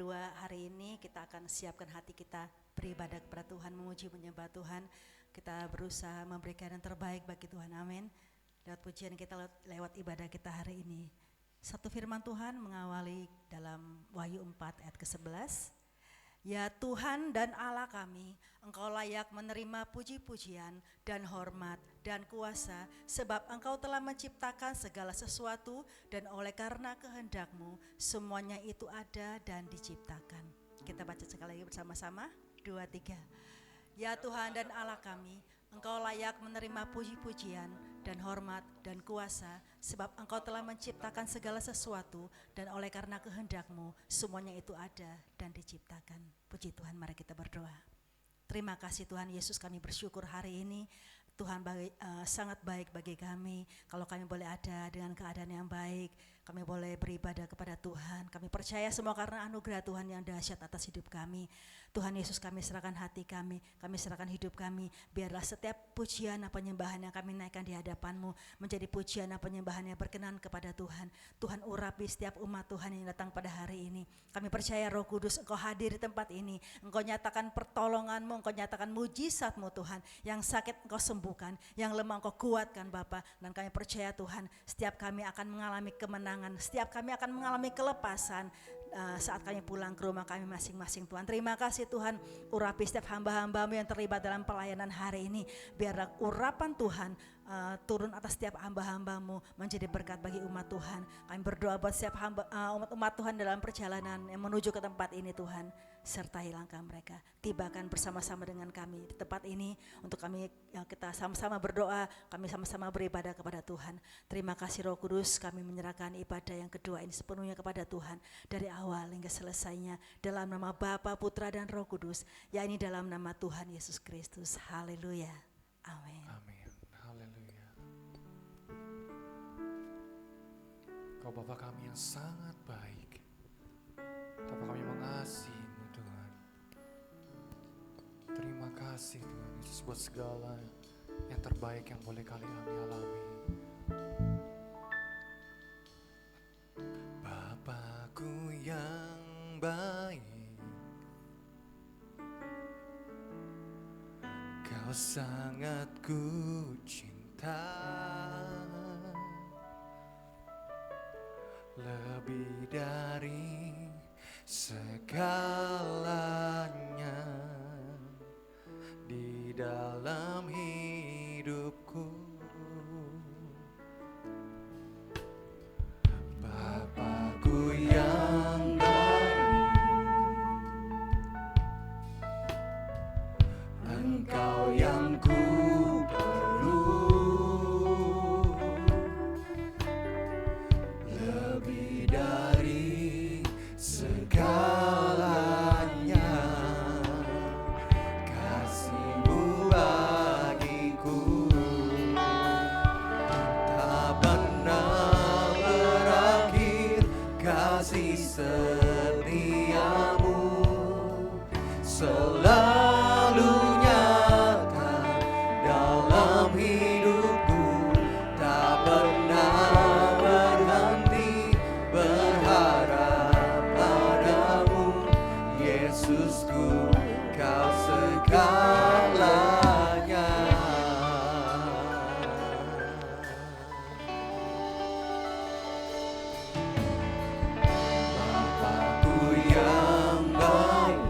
kedua hari ini kita akan siapkan hati kita beribadah kepada Tuhan, memuji menyembah Tuhan. Kita berusaha memberikan yang terbaik bagi Tuhan, amin. Lewat pujian kita, lewat ibadah kita hari ini. Satu firman Tuhan mengawali dalam Wahyu 4 ayat ke-11. Ya Tuhan dan Allah kami, Engkau layak menerima puji-pujian dan hormat dan kuasa, sebab Engkau telah menciptakan segala sesuatu dan oleh karena kehendak-Mu semuanya itu ada dan diciptakan. Kita baca sekali lagi bersama-sama, 2, 3. Ya Tuhan dan Allah kami, Engkau layak menerima puji-pujian dan hormat dan kuasa, sebab Engkau telah menciptakan segala sesuatu dan oleh karena kehendak-Mu semuanya itu ada dan diciptakan. Puji Tuhan, mari kita berdoa. Terima kasih Tuhan Yesus, kami bersyukur hari ini Tuhan sangat baik bagi kami. Kalau kami boleh ada dengan keadaan yang baik, kami boleh beribadah kepada Tuhan. Kami percaya semua karena anugerah Tuhan yang dahsyat atas hidup kami. Tuhan Yesus, kami serahkan hati kami serahkan hidup kami. Biarlah setiap pujian dan penyembahan yang kami naikkan di hadapan-Mu menjadi pujian dan penyembahan yang berkenan kepada Tuhan. Tuhan, urapi setiap umat Tuhan yang datang pada hari ini. Kami percaya Roh Kudus Engkau hadir di tempat ini. Engkau nyatakan pertolongan-Mu, Engkau nyatakan mujizat-Mu Tuhan. Yang sakit Engkau sembuhkan, yang lemah Engkau kuatkan Bapa. Dan kami percaya Tuhan, setiap kami akan mengalami kemenangan, setiap kami akan mengalami kelepasan saat kami pulang ke rumah kami masing-masing Tuhan. Terima kasih Tuhan, urapi setiap hamba-hamba-Mu yang terlibat dalam pelayanan hari ini. Biarlah urapan Tuhan turun atas setiap hamba-hamba-Mu menjadi berkat bagi umat Tuhan. Kami berdoa buat setiap umat Tuhan dalam perjalanan yang menuju ke tempat ini Tuhan. Sertai langkah mereka, tibakan bersama-sama dengan kami di tempat ini untuk kami kita sama-sama berdoa, kami sama-sama beribadah kepada Tuhan. Terima kasih Roh Kudus, kami menyerahkan ibadah yang kedua ini sepenuhnya kepada Tuhan dari awal hingga selesainya dalam nama Bapa, Putra dan Roh Kudus, yakni dalam nama Tuhan Yesus Kristus. Haleluya. Amin. Amin. Haleluya. Kau Bapa kami yang sangat baik. Bapa kami mengasihi Tuhan. Terima kasih Tuhan Yesus buat segala yang terbaik yang boleh kami alami. Bapakku yang baik, Kau sangat ku cinta, lebih dari segalanya di dalam hidupku. Bapakku yang baik, Engkau yang ku perlu, lebih dari segalanya, kasih-Mu bagiku tak pernah berakhir, kasih setia-Mu selalu nyata dalam hidupku, tak pernah berhenti berharap padamu, Yesusku, Kau segalanya. Bapakku yang baik,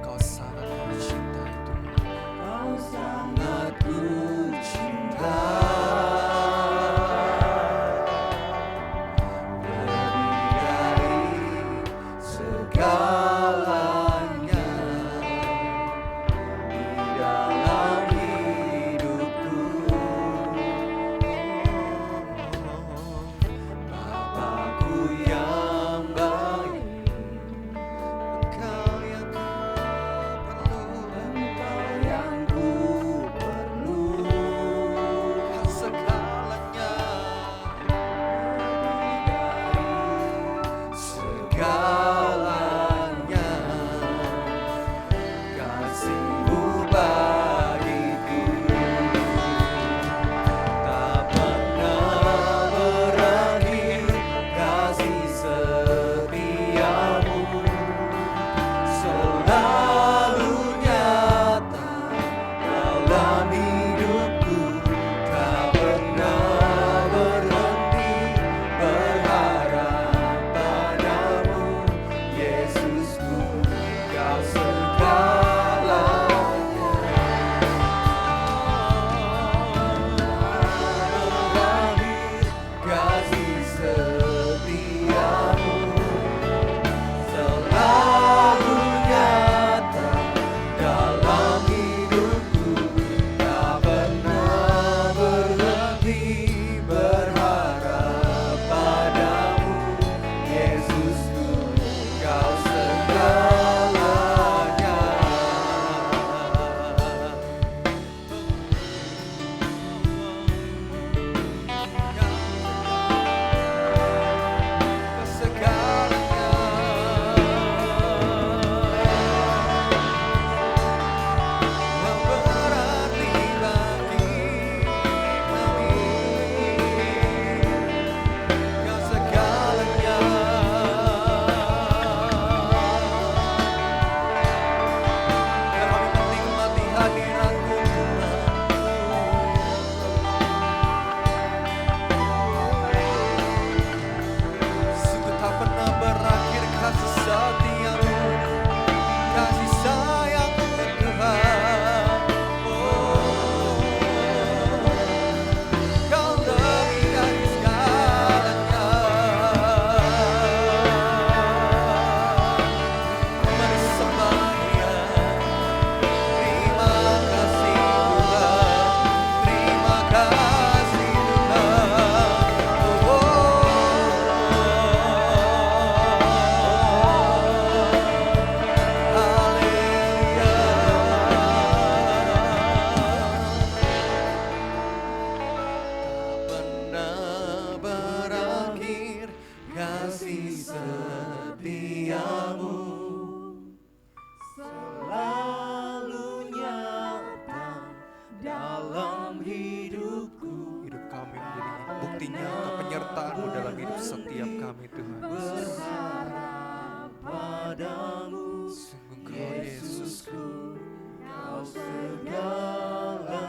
Kau sangat mencintai Tuhan. Kau sangat ku cinta, lebih dari segalanya di dalam hidupku. Bapakku yang baik, Engkau yang ku perlu, Engkau yang ku perlu, Kau segalanya, lebih dari segalanya, segalanya,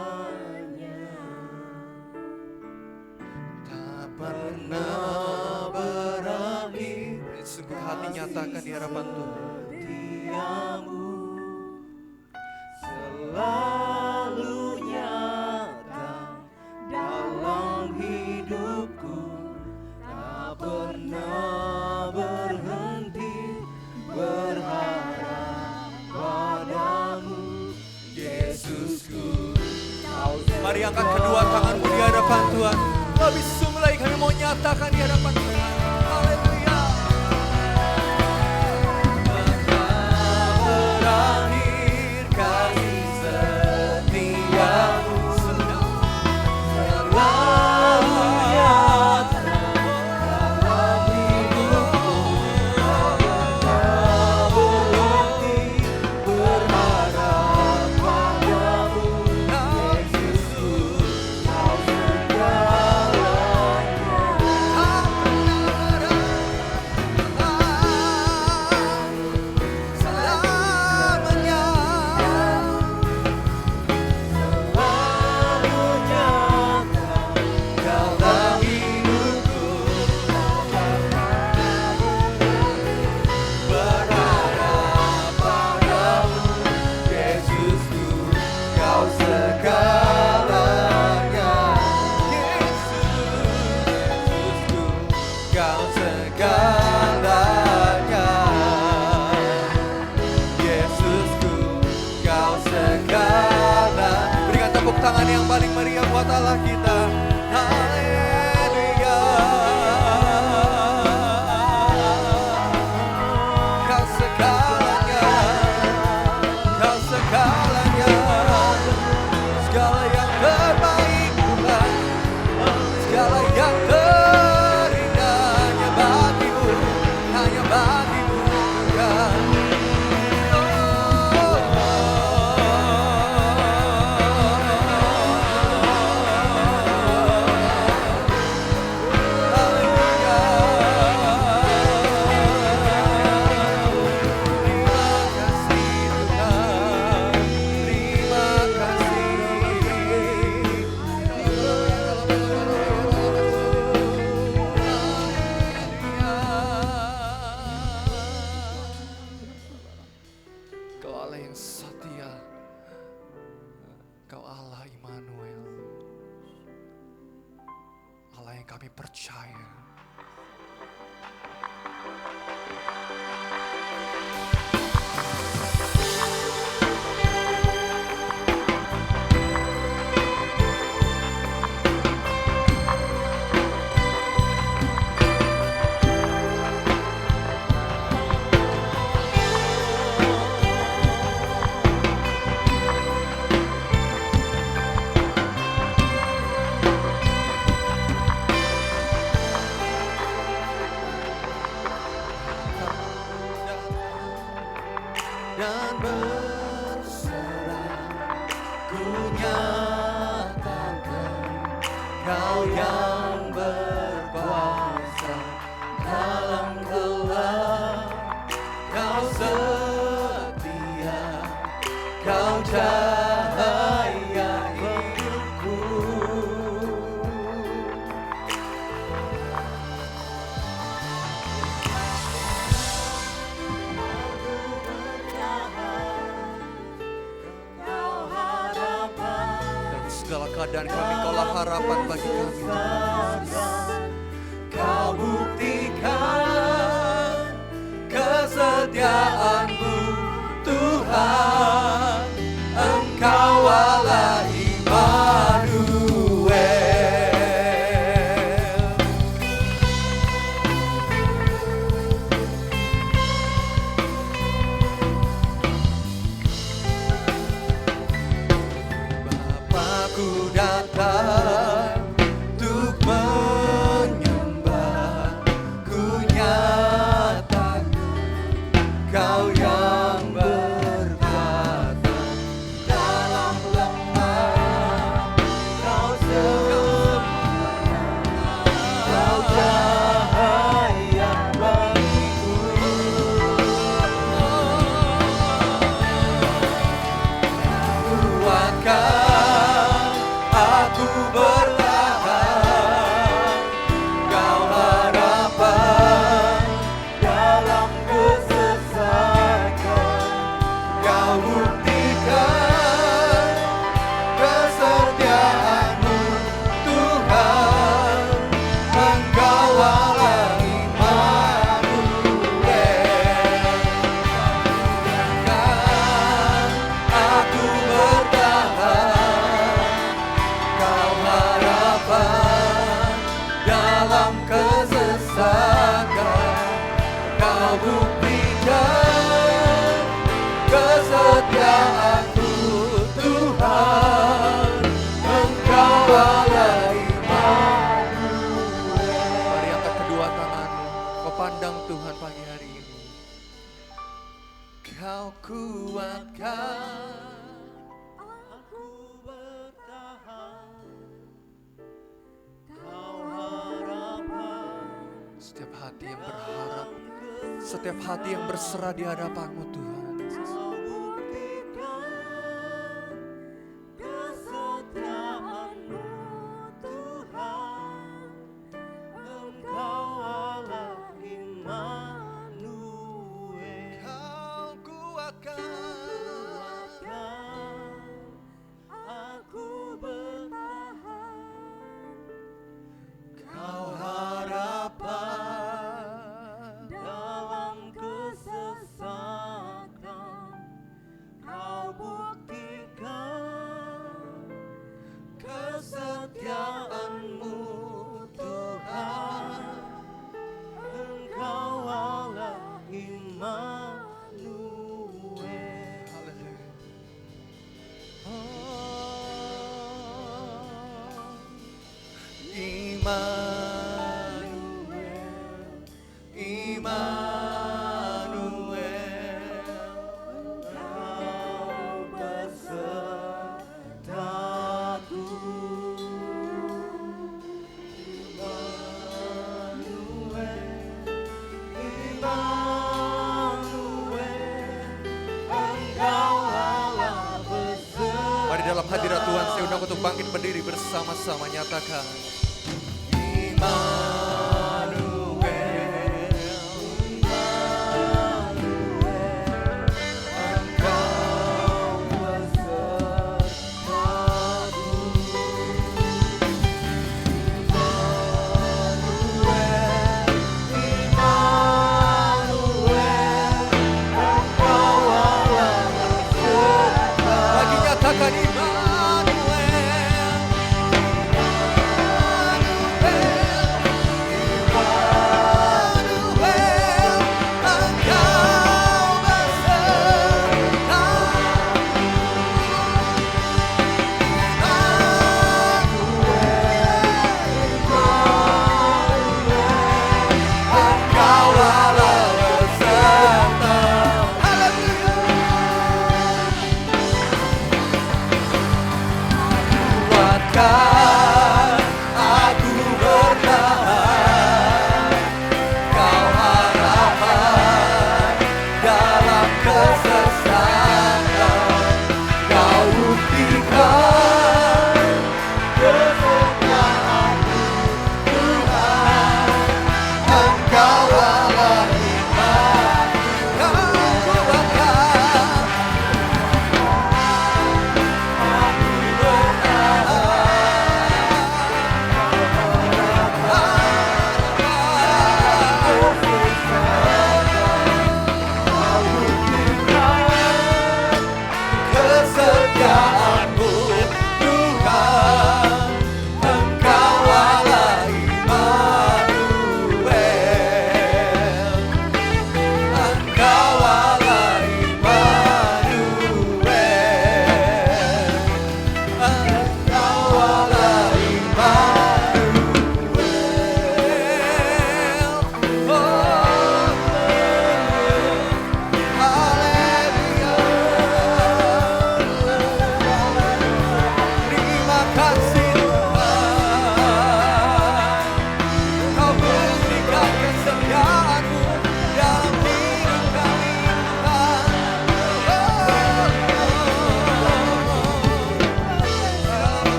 tak pernah berakhir. Sungguh hati nyatakan di hadapan Tuhan. Setiamu selalu nyata dalam hidupku, tak pernah berhenti berharap padamu, Yesusku. Mari angkat kedua tanganmu di hadapan Tuhan. Lebih sungguh lagi kami mau nyatakan di hadapan Tuhan. Haleluya. Berakhir kasih setiamu, selalu nyata dalam hidupku, tak berhenti berharap padamu, Yesusku. Kau segalanya, Yesusku, Kau segala. Berikan tepuk tangan yang paling meriah buat Allah kita. Haleluya. Kau segalanya, Kau segalanya. Segala yang terbaik Tuhan, segala yang terindah hanya bagimu, hanya bagimu Tuhan. Kau Allah yang setia, Kau Allah Immanuel, Allah yang kami percaya. dan berserah, ku nyatakan Kau yang berkuasa dalam gelap, Kau setia, Kau cahaya hidupku. Segala keadaan kami, Kaulah harapan bagi kami Tuhan Yesus. Kau buktikan kesetiaan-Mu Tuhan, Engkau Allah Immanuel. Bapakku datang untuk menyembah, ku nyatakan Kau yang berkuasa dalam lemah, Kau setia, Kau cahaya bagiku. Kau kuatkan Aku bertahan, Kau harapan. setiap hati yang berharap, setiap hati yang berserah di hadapan-Mu Tuhan. Kau buktikan kesetiaan-Mu Tuhan. Engkau Allah Immanuel. Kau kuatkan Aku bertahan, Kau harapan dalam kesesakan. Kau buktikan kesetiaan-Mu Tuhan. Engkau Allah Immanuel. Haleluya. Immanuel, Immanuel, Kau besertaku. Mari dalam hadirat Tuhan saya undang untuk bangkit berdiri bersama-sama nyatakan Immanuel, Engkau besertaku. lagi nyatakan Immanuel, Immanuel,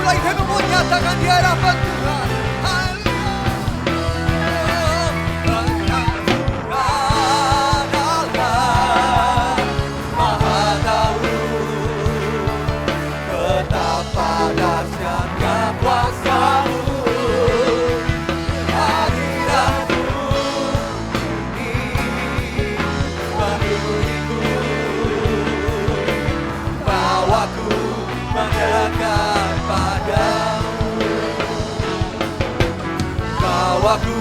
lagi kami mau nyatakan di hadapan Tuhan. Haleluya. Tuhan Allah Maha tahu betapa dahsyatnya kuasa-Mu. Hadirat-Mu ini memenuhiku, bawaku mendekat padamu, bawaku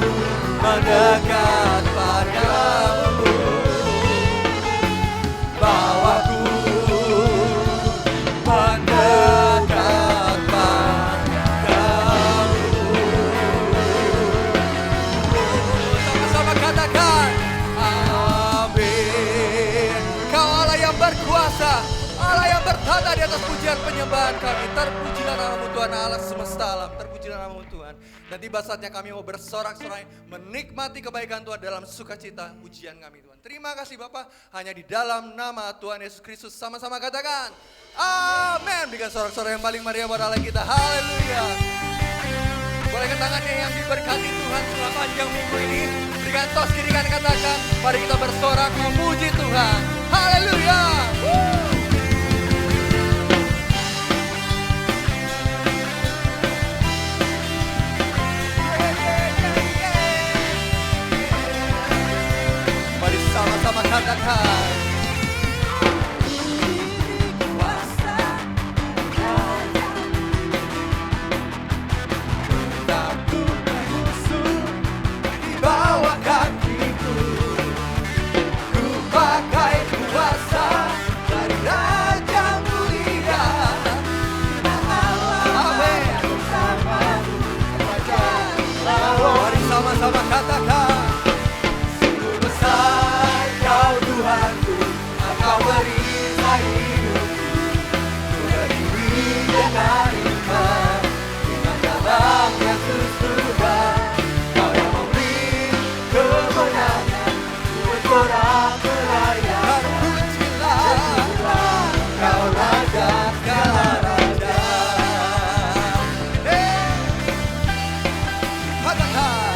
mendekat padamu, bawaku mendekat padamu. Sama-sama katakan amin. Kau Allah yang berkuasa, Allah yang bertata di atas pujian penyembahan kami. Terpujilah nama-Mu Tuhan Allah semesta alam. Terpujilah nama-Mu Tuhan. Dan tiba saatnya kami mau bersorak-sorai menikmati kebaikan Tuhan dalam sukacita pujian kami Tuhan. Terima kasih Bapa, hanya di dalam nama Tuhan Yesus Kristus. Sama-sama katakan amin. Berikan sorak-sorai yang paling meriah buat Allah kita. Haleluya. Boleh tangannya yang diberkati Tuhan selama panjang minggu ini. Berikan tos kiri kanan, katakan mari kita bersorak memuji Tuhan. Haleluya. Mari sama-sama katakan bawah kakiku, ku pakai kuasa dari Raja Mulia. Amin. Mari sama-sama katakan, sungguh besar Kau Tuhanku, Engkau beri hidupku, ku berdiri dengan iman, dengan dalam Yesus Tuhan. Kemenangan, bersorak merayakan, terpujilah Kau Raja segala raja. Katakan,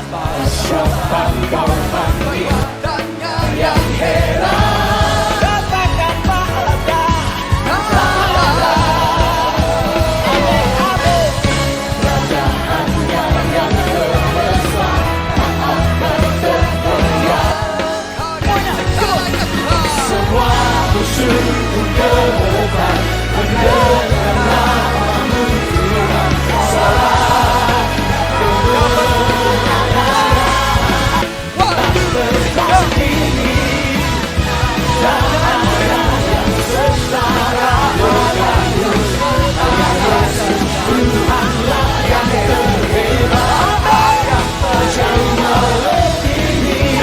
Siapa kau panggil Tanya yang heran? Katakan pahala. Semua musuh ke depan mendengar namamu Tuhan. Salah berkat ini dan ada yang setara denganmu. Yesus Tuhanlah yang terhebat, yang jauh melebihi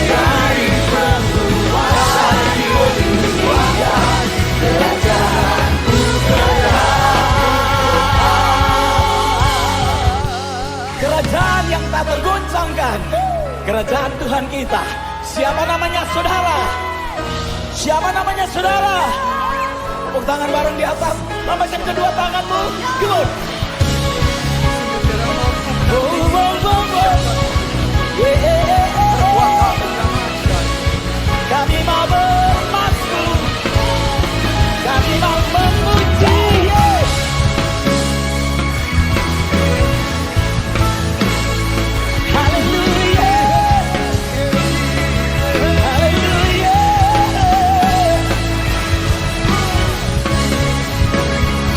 dari penguasa di dunia. Kerajaanmu kerajaan yang tak tergoncangkan, kerajaan Tuhan kita. Siapa namanya saudara? Siapa namanya saudara? Tepuk tangan bareng di atas, lambaikan kedua tanganmu. Good. Boom, boom, boom, boom. Yeah. Kami mau bermasku, kami mau memuji. Yeah. Hallelujah, hallelujah.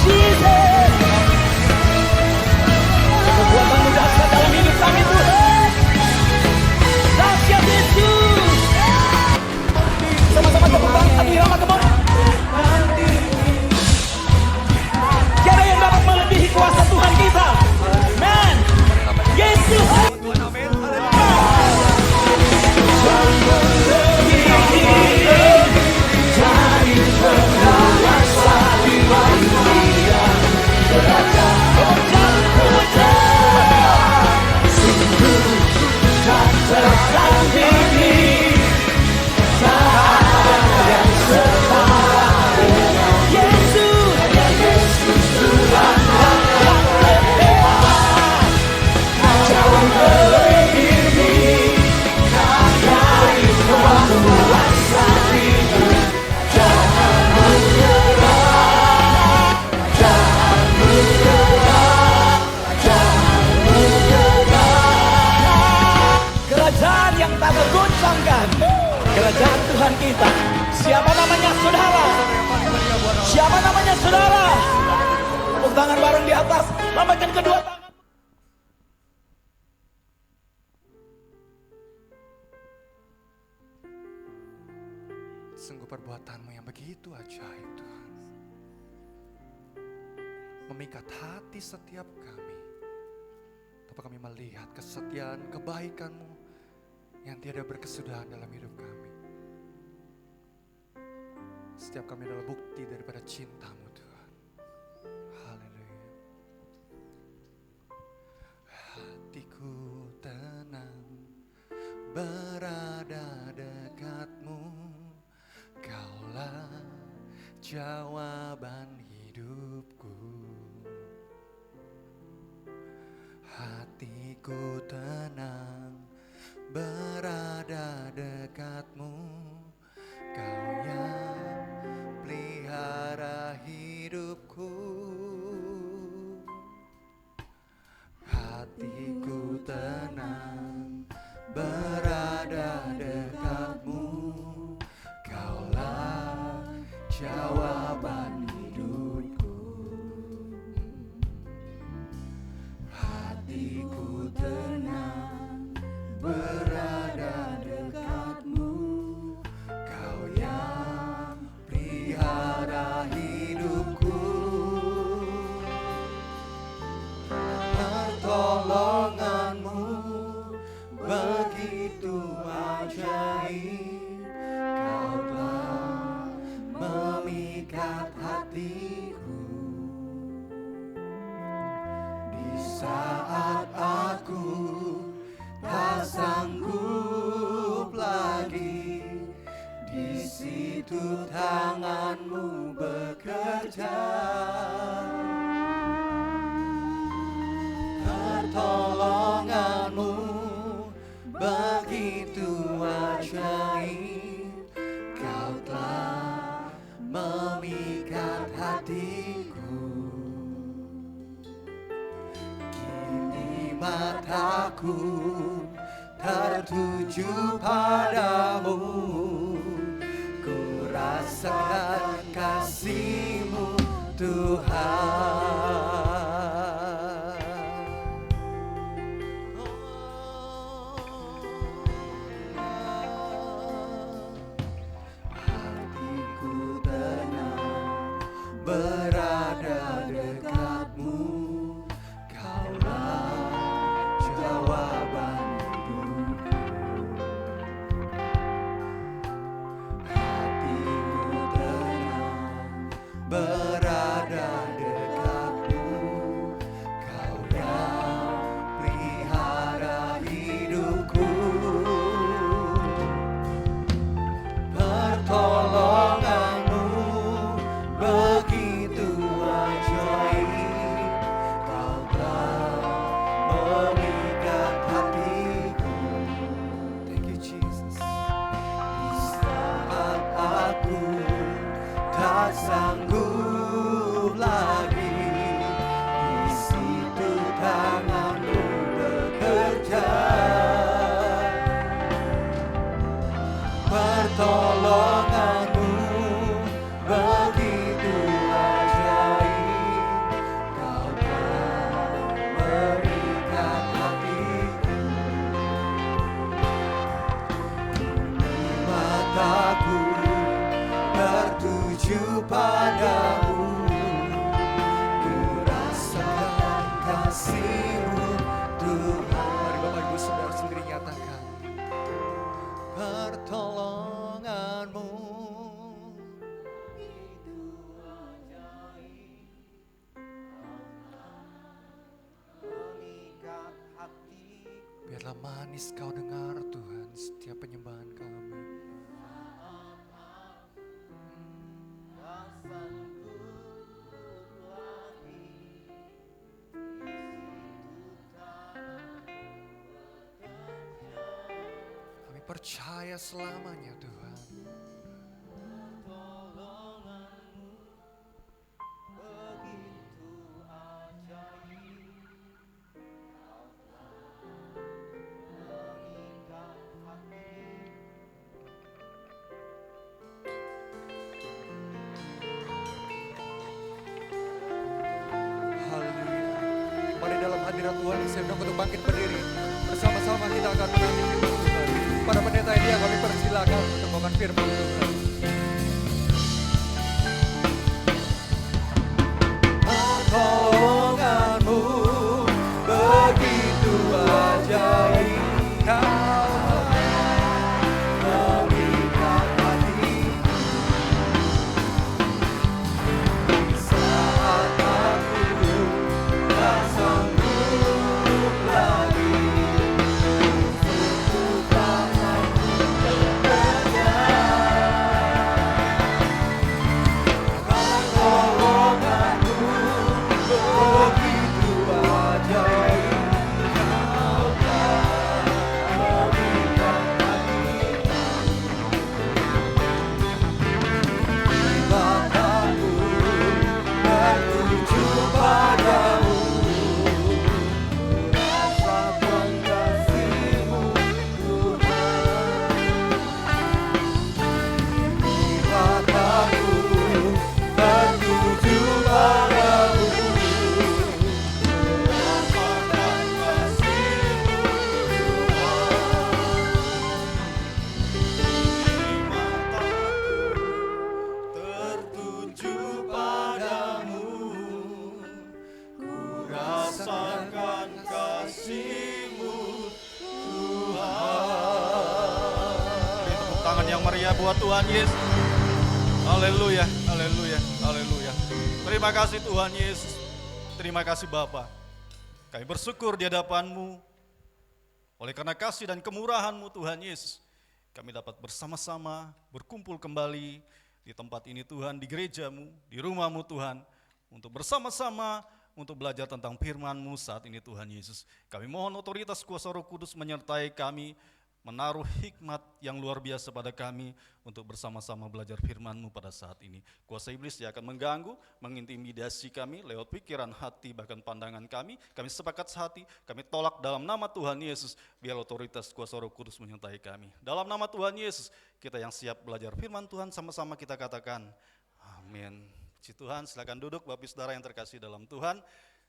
Jesus, kekuatanmu dahsyat dalam hidup kami Tuhan. Dahsyat Yesus. Sama-sama tepuk tangan satu irama kembali. Tiada yang dapat melebihi kuasa Tuhan kita. Man, Yesus. Kerajaan yang tak tergoncangkan, kerajaan Tuhan kita. Siapa namanya saudara? Siapa namanya saudara? Tepuk tangan bareng di atas, lambaikan kedua tangan. Sungguh perbuatanmu yang begitu ajaib Tuhan, memikat hati setiap kami. Tapi kami melihat kesetiaan, kebaikan-Mu yang tiada berkesudahan dalam hidup kami. Setiap kami adalah bukti daripada cinta-Mu Tuhan. Haleluya. Hatiku tenang berada dekat-Mu. Kaulah jawaban hidupku. Hatiku tenang berada dekat-Mu. Kau yang pelihara hidupku. Hatiku tenang berada dekat-Mu. Kaulah jawaban hidupku. Hatiku tenang berada dekat-Mu. Kau yang pelihara hidupku. Pertolongan-Mu begitu ajaib. Kau telah memikat hatiku. Di saat aku tak sanggup lagi, di situ tangan-Mu bekerja. Pertolongan-Mu mataku tertuju padamu, ku rasakan kasih-Mu Tuhan. Hatiku tenang berada dekatmu, Kaulah jawaban hidupku. Hatiku tenang berada dekatmu, Kaulah pelihara hidupku. Pertolongan-Mu begitu ajaib, Kau telah mengikat hatiku. Thank you Jesus. Di saat aku tak sanggup lagi, di situ tangan-Mu bekerja. Pertolongan-Mu begitu ajaib, Kau telah mengikat hatiku. Kini mataku tertuju padamu, ku rasakan kasih-Mu Tuhan. Mari Bapak Ibu Saudara sendiri nyatakan. Pertolongan-Mu itu ajaib, mengikat hati. Biarlah manis Kau dengar Tuhan setiap penyembahan kami. Kami percaya selamanya Tuhan. Pertolongan-Mu begitu ajaib, Kau telah mengikat hati. Haleluya. Mari dalam hadirat Tuhan saya undang untuk bangkit berdiri. Bersama-sama kita akan menanti firman Tuhan. Para pendeta ini kami persilakan untuk membawakan firman Tuhan. Pertolongan-Mu begitu ajaib, Kau mengikat hatiku. Di saat aku tak sanggup lagi, untuk tangan-Mu bekerja. Pertolongan-Mu begitu ajaib, Kau telah mengikat hatiku. Mataku tertuju padamu, rasakan kasih-Mu Tuhan. Mataku tertuju padamu, rasakan kasih-Mu tertuju padamu, ku rasakan kasih-Mu Tuhan. Beri tepuk tangan yang meriah buat Tuhan Yesus. Haleluya, haleluya, haleluya. Terima kasih Tuhan Yesus. Terima kasih Bapa. Kami bersyukur di hadapan-Mu. Oleh karena kasih dan kemurahan-Mu Tuhan Yesus, kami dapat bersama-sama berkumpul kembali di tempat ini Tuhan, di gereja-Mu, di rumah-Mu Tuhan, untuk bersama-sama untuk belajar tentang firman-Mu saat ini Tuhan Yesus. Kami mohon otoritas kuasa Roh Kudus menyertai kami, menaruh hikmat yang luar biasa pada kami untuk bersama-sama belajar firman-Mu pada saat ini. Kuasa iblis yang akan mengganggu, mengintimidasi kami lewat pikiran, hati, bahkan pandangan kami. Kami sepakat sehati, kami tolak dalam nama Tuhan Yesus. Biar otoritas kuasa Roh Kudus menyertai kami. Dalam nama Tuhan Yesus, kita yang siap belajar firman Tuhan sama-sama kita katakan, amin. Puji Tuhan, silakan duduk Bapak Saudara yang terkasih dalam Tuhan.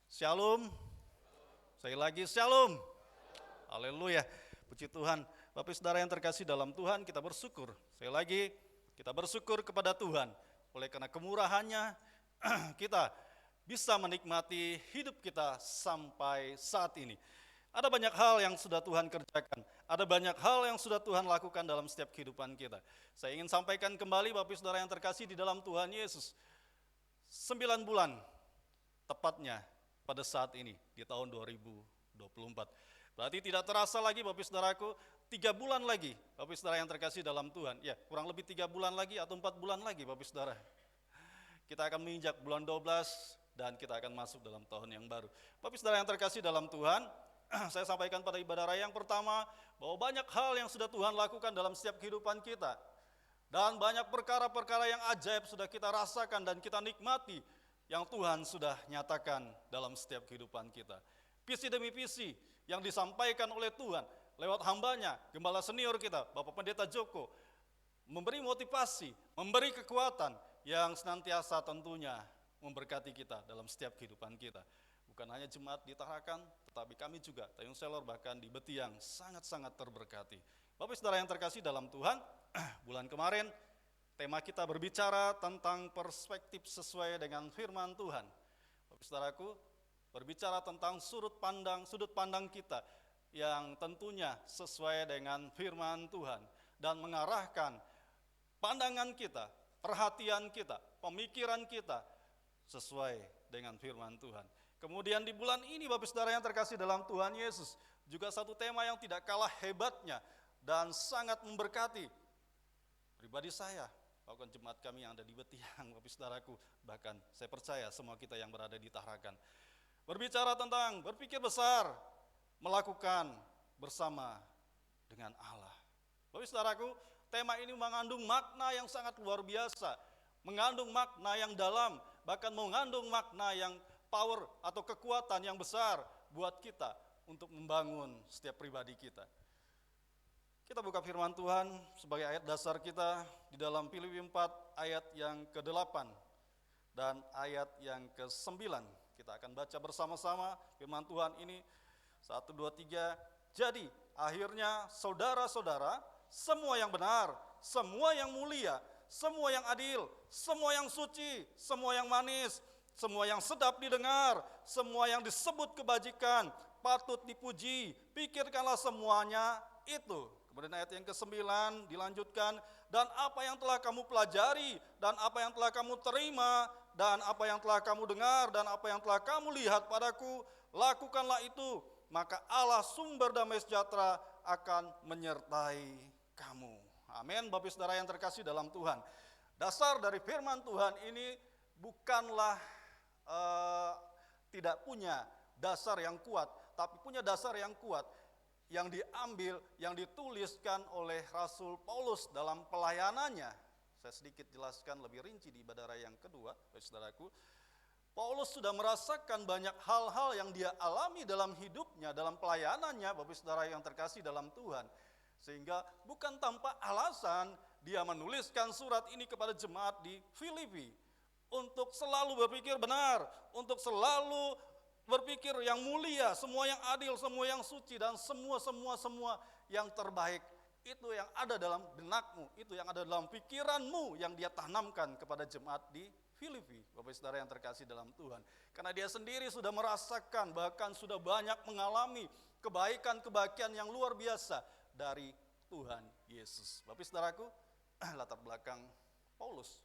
Shalom. Sekali lagi, shalom. Haleluya. Puji Tuhan. Bapak Saudara yang terkasih dalam Tuhan, kita bersyukur. Sekali lagi, kita bersyukur kepada Tuhan. Oleh karena kemurahannya, kita bisa menikmati hidup kita sampai saat ini. Ada banyak hal yang sudah Tuhan kerjakan. Ada banyak hal yang sudah Tuhan lakukan dalam setiap kehidupan kita. Saya ingin sampaikan kembali Bapak Saudara yang terkasih di dalam Tuhan Yesus. 9 bulan tepatnya pada saat ini, di tahun 2024. Berarti tidak terasa lagi Bapak Saudaraku, 3 bulan lagi Bapak Saudara yang terkasih dalam Tuhan. Ya, kurang lebih 3 bulan lagi atau 4 bulan lagi Bapak Saudara. Kita akan menginjak bulan 12 dan kita akan masuk dalam tahun yang baru. Bapak Saudara yang terkasih dalam Tuhan, saya sampaikan pada ibadah raya yang pertama bahwa banyak hal yang sudah Tuhan lakukan dalam setiap kehidupan kita. Dan banyak perkara-perkara yang ajaib sudah kita rasakan dan kita nikmati yang Tuhan sudah nyatakan dalam setiap kehidupan kita. Visi demi visi yang disampaikan oleh Tuhan lewat hambanya, gembala senior kita, Bapak Pendeta Joko, memberi motivasi, memberi kekuatan yang senantiasa tentunya memberkati kita dalam setiap kehidupan kita. Bukan hanya jemaat di Tarakan, tetapi kami juga, Tayung Selor, bahkan di Betiang, sangat-sangat terberkati. Bapak Saudara yang terkasih dalam Tuhan, bulan kemarin tema kita berbicara tentang perspektif sesuai dengan firman Tuhan. Bapak Saudaraku, berbicara tentang sudut pandang kita yang tentunya sesuai dengan firman Tuhan dan mengarahkan pandangan kita, perhatian kita, pemikiran kita sesuai dengan firman Tuhan. Kemudian di bulan ini Bapak Saudara yang terkasih dalam Tuhan Yesus, juga satu tema yang tidak kalah hebatnya dan sangat memberkati pribadi saya, bahkan jemaat kami yang ada di Betiang, Bapak Saudaraku, bahkan saya percaya semua kita yang berada di Tarakan. Berbicara tentang berpikir besar, melakukan bersama dengan Allah. Bapak Saudaraku, tema ini mengandung makna yang sangat luar biasa, mengandung makna yang dalam, bahkan mengandung makna yang power atau kekuatan yang besar buat kita untuk membangun setiap pribadi kita. Kita buka firman Tuhan sebagai ayat dasar kita di dalam Filipi 4 ayat yang ke-8 dan ayat yang ke-9. Kita akan baca bersama-sama firman Tuhan ini. 1, 2, 3. Jadi akhirnya saudara-saudara, semua yang benar, semua yang mulia, semua yang adil, semua yang suci, semua yang manis, semua yang sedap didengar, semua yang disebut kebajikan, patut dipuji, pikirkanlah semuanya itu. Kemudian ayat yang ke-9 dilanjutkan, dan apa yang telah kamu pelajari, dan apa yang telah kamu terima, dan apa yang telah kamu dengar, dan apa yang telah kamu lihat padaku, lakukanlah itu, maka Allah sumber damai sejahtera akan menyertai kamu. Amin. Bapak Saudara yang terkasih dalam Tuhan, dasar dari firman Tuhan ini bukanlah tidak punya dasar yang kuat, tapi punya dasar yang kuat yang diambil, yang dituliskan oleh Rasul Paulus dalam pelayanannya. Saya sedikit jelaskan lebih rinci di ibadah raya yang kedua, saudaraku. Paulus sudah merasakan banyak hal-hal yang dia alami dalam hidupnya, dalam pelayanannya, Bapak Saudara yang terkasih dalam Tuhan. Sehingga bukan tanpa alasan dia menuliskan surat ini kepada jemaat di Filipi untuk selalu berpikir benar, untuk selalu berpikir yang mulia, semua yang adil, semua yang suci, dan semua yang terbaik. Itu yang ada dalam benakmu, itu yang ada dalam pikiranmu yang dia tanamkan kepada jemaat di Filipi, Bapak Saudara yang terkasih dalam Tuhan. Karena dia sendiri sudah merasakan, bahkan sudah banyak mengalami kebaikan-kebaikan yang luar biasa dari Tuhan Yesus. Bapak Saudaraku, latar belakang Paulus,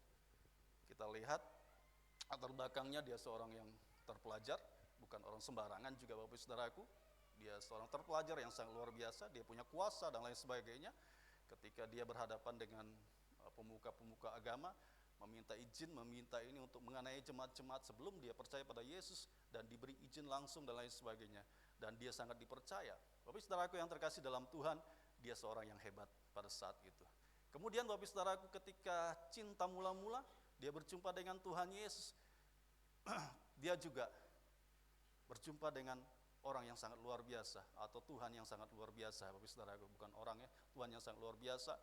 kita lihat latar belakangnya dia seorang yang terpelajar, bukan orang sembarangan juga Bapak Saudaraku. Dia seorang terpelajar yang sangat luar biasa, dia punya kuasa dan lain sebagainya. Ketika dia berhadapan dengan pemuka-pemuka agama, meminta izin, meminta ini untuk mengenai jemaat-jemaat sebelum dia percaya pada Yesus, dan diberi izin langsung dan lain sebagainya. Dan dia sangat dipercaya. Bapak Saudaraku yang terkasih dalam Tuhan, dia seorang yang hebat pada saat itu. Kemudian Bapak Saudaraku, ketika cinta mula-mula, dia berjumpa dengan Tuhan Yesus. Dia juga berjumpa dengan orang yang sangat luar biasa, atau Tuhan yang sangat luar biasa. Bapak Saudaraku, bukan orang ya, Tuhan yang sangat luar biasa.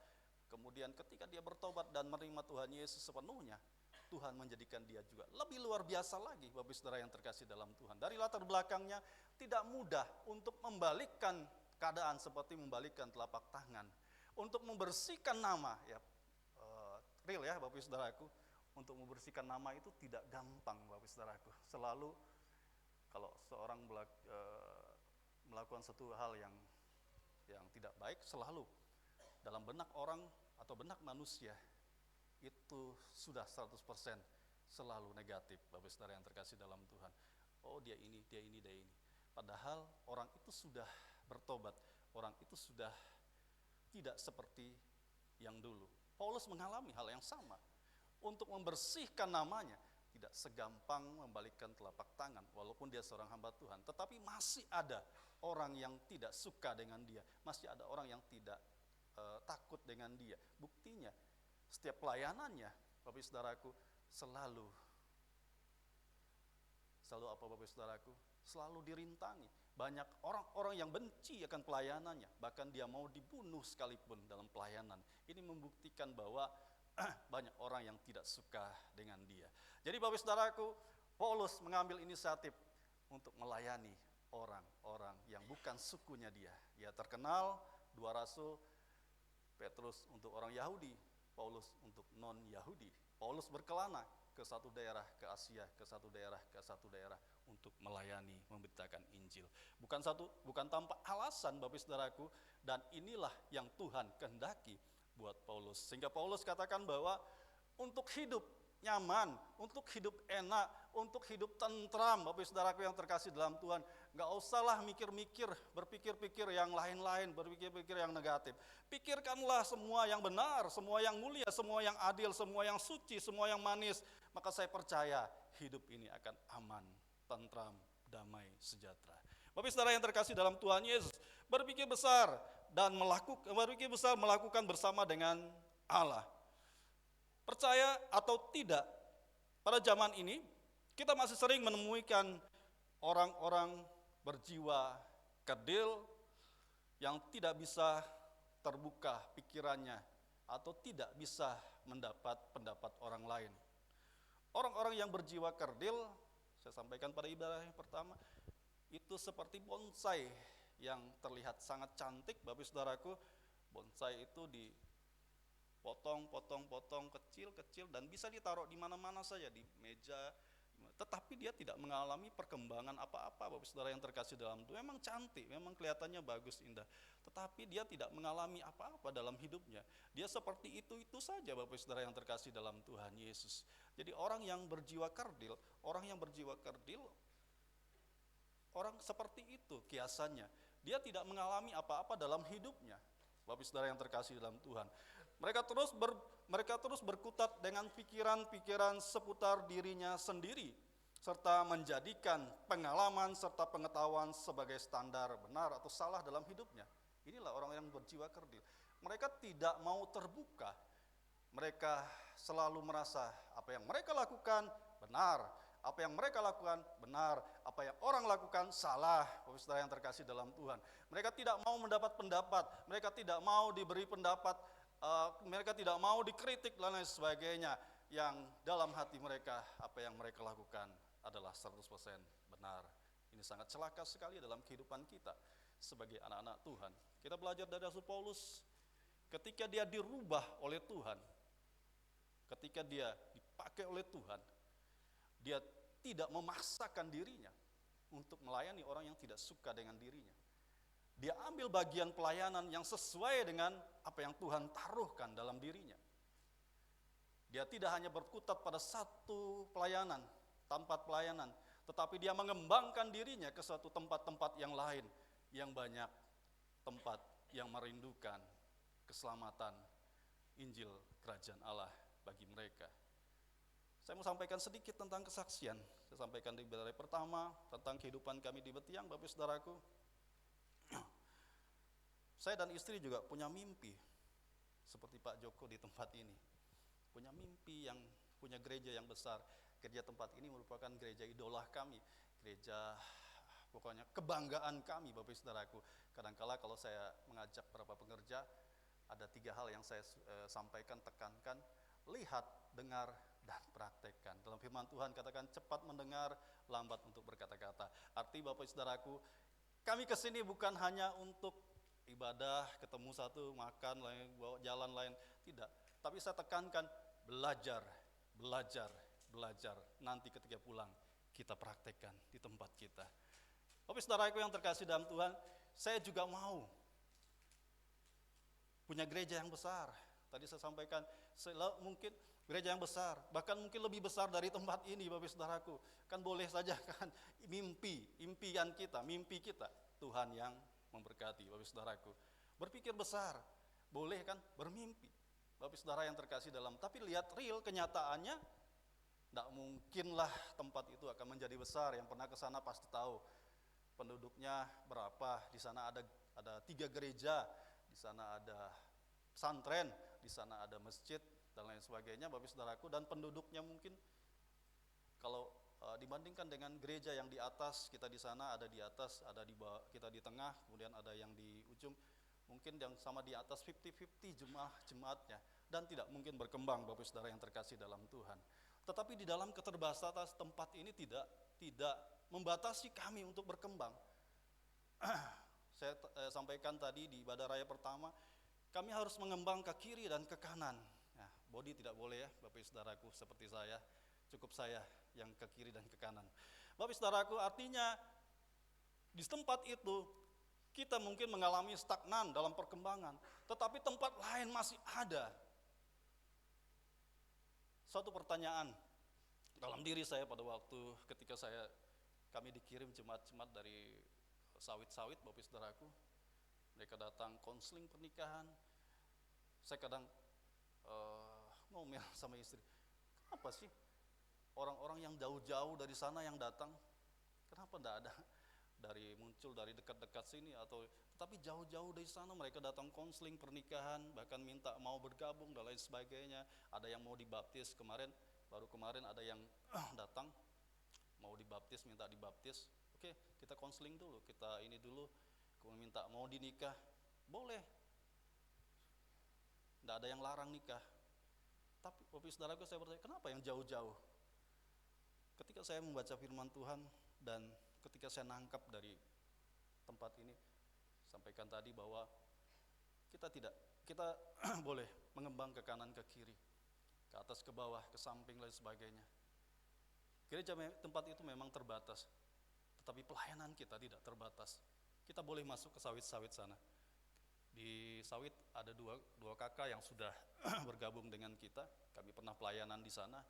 Kemudian ketika dia bertobat dan menerima Tuhan Yesus sepenuhnya, Tuhan menjadikan dia juga lebih luar biasa lagi, Bapak Saudara yang terkasih dalam Tuhan. Dari latar belakangnya tidak mudah untuk membalikkan keadaan seperti membalikkan telapak tangan, untuk membersihkan nama ya, real ya Bapak Saudaraku, untuk membersihkan nama itu tidak gampang Bapak Saudaraku. Selalu kalau seorang melakukan satu hal yang tidak baik, selalu dalam benak orang atau benak manusia itu sudah 100% selalu negatif, Bapak Saudara yang terkasih dalam Tuhan. Oh dia ini. Padahal orang itu sudah bertobat, orang itu sudah tidak seperti yang dulu. Paulus mengalami hal yang sama. Untuk membersihkan namanya, tidak segampang membalikkan telapak tangan, walaupun dia seorang hamba Tuhan. Tetapi masih ada orang yang tidak suka dengan dia, masih ada orang yang tidak takut dengan dia. Buktinya, setiap pelayanannya, Bapak Saudaraku, selalu apa Bapak Saudaraku? Selalu dirintangi. Banyak orang-orang yang benci akan pelayanannya, bahkan dia mau dibunuh sekalipun dalam pelayanan. Ini membuktikan bahwa banyak orang yang tidak suka dengan dia. Jadi Bapak Saudaraku, Paulus mengambil inisiatif untuk melayani orang-orang yang bukan sukunya dia. Ya terkenal, dua rasul, Petrus untuk orang Yahudi, Paulus untuk non-Yahudi. Paulus berkelana ke satu daerah ke Asia, ke satu daerah untuk melayani, memberitakan Injil. Bukan tanpa alasan Bapak Saudaraku, dan inilah yang Tuhan kehendaki buat Paulus. Sehingga Paulus katakan bahwa untuk hidup nyaman, untuk hidup enak, untuk hidup tentram, Bapak Saudaraku yang terkasih dalam Tuhan, gak usahlah berpikir-pikir yang lain-lain, berpikir-pikir yang negatif. Pikirkanlah semua yang benar, semua yang mulia, semua yang adil, semua yang suci, semua yang manis. Maka saya percaya hidup ini akan aman, tentram, damai, sejahtera. Bapak Saudara yang terkasih dalam Tuhan Yesus, berpikir besar dan melakukan bersama dengan Allah. Percaya atau tidak, pada zaman ini kita masih sering menemukan orang-orang berjiwa kerdil yang tidak bisa terbuka pikirannya atau tidak bisa mendapat pendapat orang lain. Orang-orang yang berjiwa kerdil, saya sampaikan pada ibadah yang pertama, itu seperti bonsai yang terlihat sangat cantik, Bapak Saudaraku. Bonsai itu dipotong kecil-kecil dan bisa ditaruh di mana-mana saja, di meja. Tetapi dia tidak mengalami perkembangan apa-apa, Bapak Saudara yang terkasih dalam Tuhan. Memang cantik, memang kelihatannya bagus, indah. Tetapi dia tidak mengalami apa-apa dalam hidupnya. Dia seperti itu saja, Bapak Saudara yang terkasih dalam Tuhan Yesus. Jadi orang yang berjiwa kerdil, orang seperti itu kiasannya. Dia tidak mengalami apa-apa dalam hidupnya, Bapak Saudara yang terkasih dalam Tuhan. Mereka terus berkutat dengan pikiran-pikiran seputar dirinya sendiri, serta menjadikan pengalaman serta pengetahuan sebagai standar benar atau salah dalam hidupnya. Inilah orang yang berjiwa kerdil. Mereka tidak mau terbuka. Mereka selalu merasa apa yang mereka lakukan benar, apa yang mereka lakukan benar, apa yang orang lakukan salah, Bapak Saudara yang terkasih dalam Tuhan. Mereka tidak mau mendapat pendapat, mereka tidak mau diberi pendapat, mereka tidak mau dikritik dan lain sebagainya. Yang dalam hati mereka, apa yang mereka lakukan adalah 100% benar. Ini sangat celaka sekali dalam kehidupan kita sebagai anak-anak Tuhan. Kita belajar dari Rasul Paulus, ketika dia dirubah oleh Tuhan, ketika dia dipakai oleh Tuhan, dia tidak memaksakan dirinya untuk melayani orang yang tidak suka dengan dirinya. Dia ambil bagian pelayanan yang sesuai dengan apa yang Tuhan taruhkan dalam dirinya. Dia tidak hanya berkutat pada satu pelayanan, tempat pelayanan, tetapi dia mengembangkan dirinya ke suatu tempat-tempat yang lain, yang banyak tempat yang merindukan keselamatan Injil Kerajaan Allah bagi mereka. Saya mau sampaikan sedikit tentang kesaksian. Saya sampaikan di ibadah pertama tentang kehidupan kami di Betiang, Bapak Saudaraku. saya dan istri juga punya mimpi seperti Pak Joko di tempat ini. Punya mimpi yang punya gereja yang besar. Gereja tempat ini merupakan gereja idola kami, gereja pokoknya kebanggaan kami, Bapak Ibu Saudaraku. Kadangkala kalau saya mengajak beberapa pengerja, ada 3 hal yang saya sampaikan, tekankan: lihat, dengar, dan praktekkan. Dalam firman Tuhan katakan cepat mendengar, lambat untuk berkata-kata. Arti Bapak Ibu Saudaraku, kami kesini bukan hanya untuk ibadah, ketemu satu, makan, lain, bawa jalan lain, tidak. Tapi saya tekankan belajar, belajar, belajar. Nanti ketika pulang kita praktekkan di tempat kita. Bapak Saudaraku yang terkasih dalam Tuhan, saya juga mau punya gereja yang besar. Tadi saya sampaikan mungkin gereja yang besar, bahkan mungkin lebih besar dari tempat ini, Bapak Saudaraku. Kan boleh saja kan, impian kita, mimpi kita, Tuhan yang memberkati, Bapak Saudaraku. Berpikir besar, boleh kan, bermimpi. Bapak Saudara yang terkasih dalam, tapi lihat real kenyataannya, tidak mungkinlah tempat itu akan menjadi besar. Yang pernah ke sana pasti tahu penduduknya berapa. Di sana ada 3 gereja, di sana ada pesantren, di sana ada masjid dan lain sebagainya, Bapak Saudaraku. Dan penduduknya mungkin kalau dibandingkan dengan gereja yang di atas, kita di sana ada di atas, ada di bawah, kita di tengah, kemudian ada yang di ujung. Mungkin yang sama di atas 50-50 jemaatnya, dan tidak mungkin berkembang, Bapak Saudara yang terkasih dalam Tuhan. Tetapi di dalam keterbatasan tempat ini tidak membatasi kami untuk berkembang. Saya sampaikan tadi di ibadah raya pertama, kami harus mengembang ke kiri dan ke kanan. Nah, body tidak boleh ya, Bapak Saudaraku, seperti saya, cukup saya yang ke kiri dan ke kanan. Bapak Saudaraku, artinya di tempat itu kita mungkin mengalami stagnan dalam perkembangan, tetapi tempat lain masih ada. Suatu pertanyaan dalam diri saya pada waktu ketika kami dikirim jemaat-jemaat dari sawit-sawit, Bapak Saudaraku. Mereka datang konseling pernikahan. Saya kadang ngomel sama istri, kenapa sih orang-orang yang jauh-jauh dari sana yang datang, kenapa enggak ada muncul dari dekat-dekat sini, tetapi jauh-jauh dari sana mereka datang konseling pernikahan, bahkan minta mau bergabung dan lain sebagainya. Ada yang mau dibaptis baru kemarin ada yang datang mau dibaptis, minta dibaptis. Oke, kita konseling dulu, kita ini dulu, kemudian minta mau dinikah, boleh, tidak ada yang larang nikah. Tapi Bapak Saudaraku, saya bertanya, kenapa yang jauh-jauh? Ketika saya membaca firman Tuhan dan ketika saya nangkap dari tempat ini, sampaikan tadi bahwa kita boleh mengembang ke kanan ke kiri, ke atas ke bawah, ke samping lain sebagainya. Gereja tempat itu memang terbatas, tetapi pelayanan kita tidak terbatas. Kita boleh masuk ke sawit-sawit sana. Di sawit ada dua kakak yang sudah bergabung dengan kita. Kami pernah pelayanan di sana.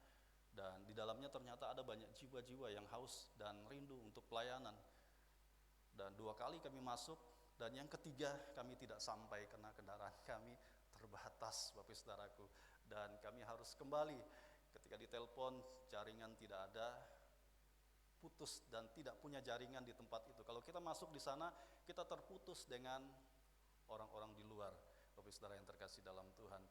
Dan di dalamnya ternyata ada banyak jiwa-jiwa yang haus dan rindu untuk pelayanan. Dan 2 kali kami masuk, dan yang ketiga kami tidak sampai karena kendaraan kami terbatas, Bapak Saudaraku. Dan kami harus kembali, ketika ditelepon jaringan tidak ada, putus dan tidak punya jaringan di tempat itu. Kalau kita masuk di sana, kita terputus dengan orang-orang di luar, Bapak Saudara yang terkasih dalam Tuhan.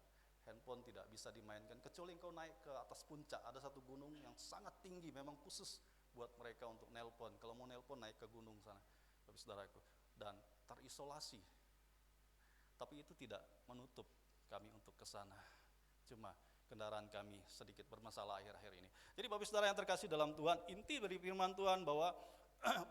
Handphone tidak bisa dimainkan kecuali engkau naik ke atas puncak. Ada satu gunung yang sangat tinggi, memang khusus buat mereka untuk nelpon. Kalau mau nelpon naik ke gunung sana, Bapak Saudaraku, dan terisolasi. Tapi itu tidak menutup kami untuk ke sana. Cuma kendaraan kami sedikit bermasalah akhir-akhir ini. Jadi Bapak Saudara yang terkasih dalam Tuhan, inti dari firman Tuhan bahwa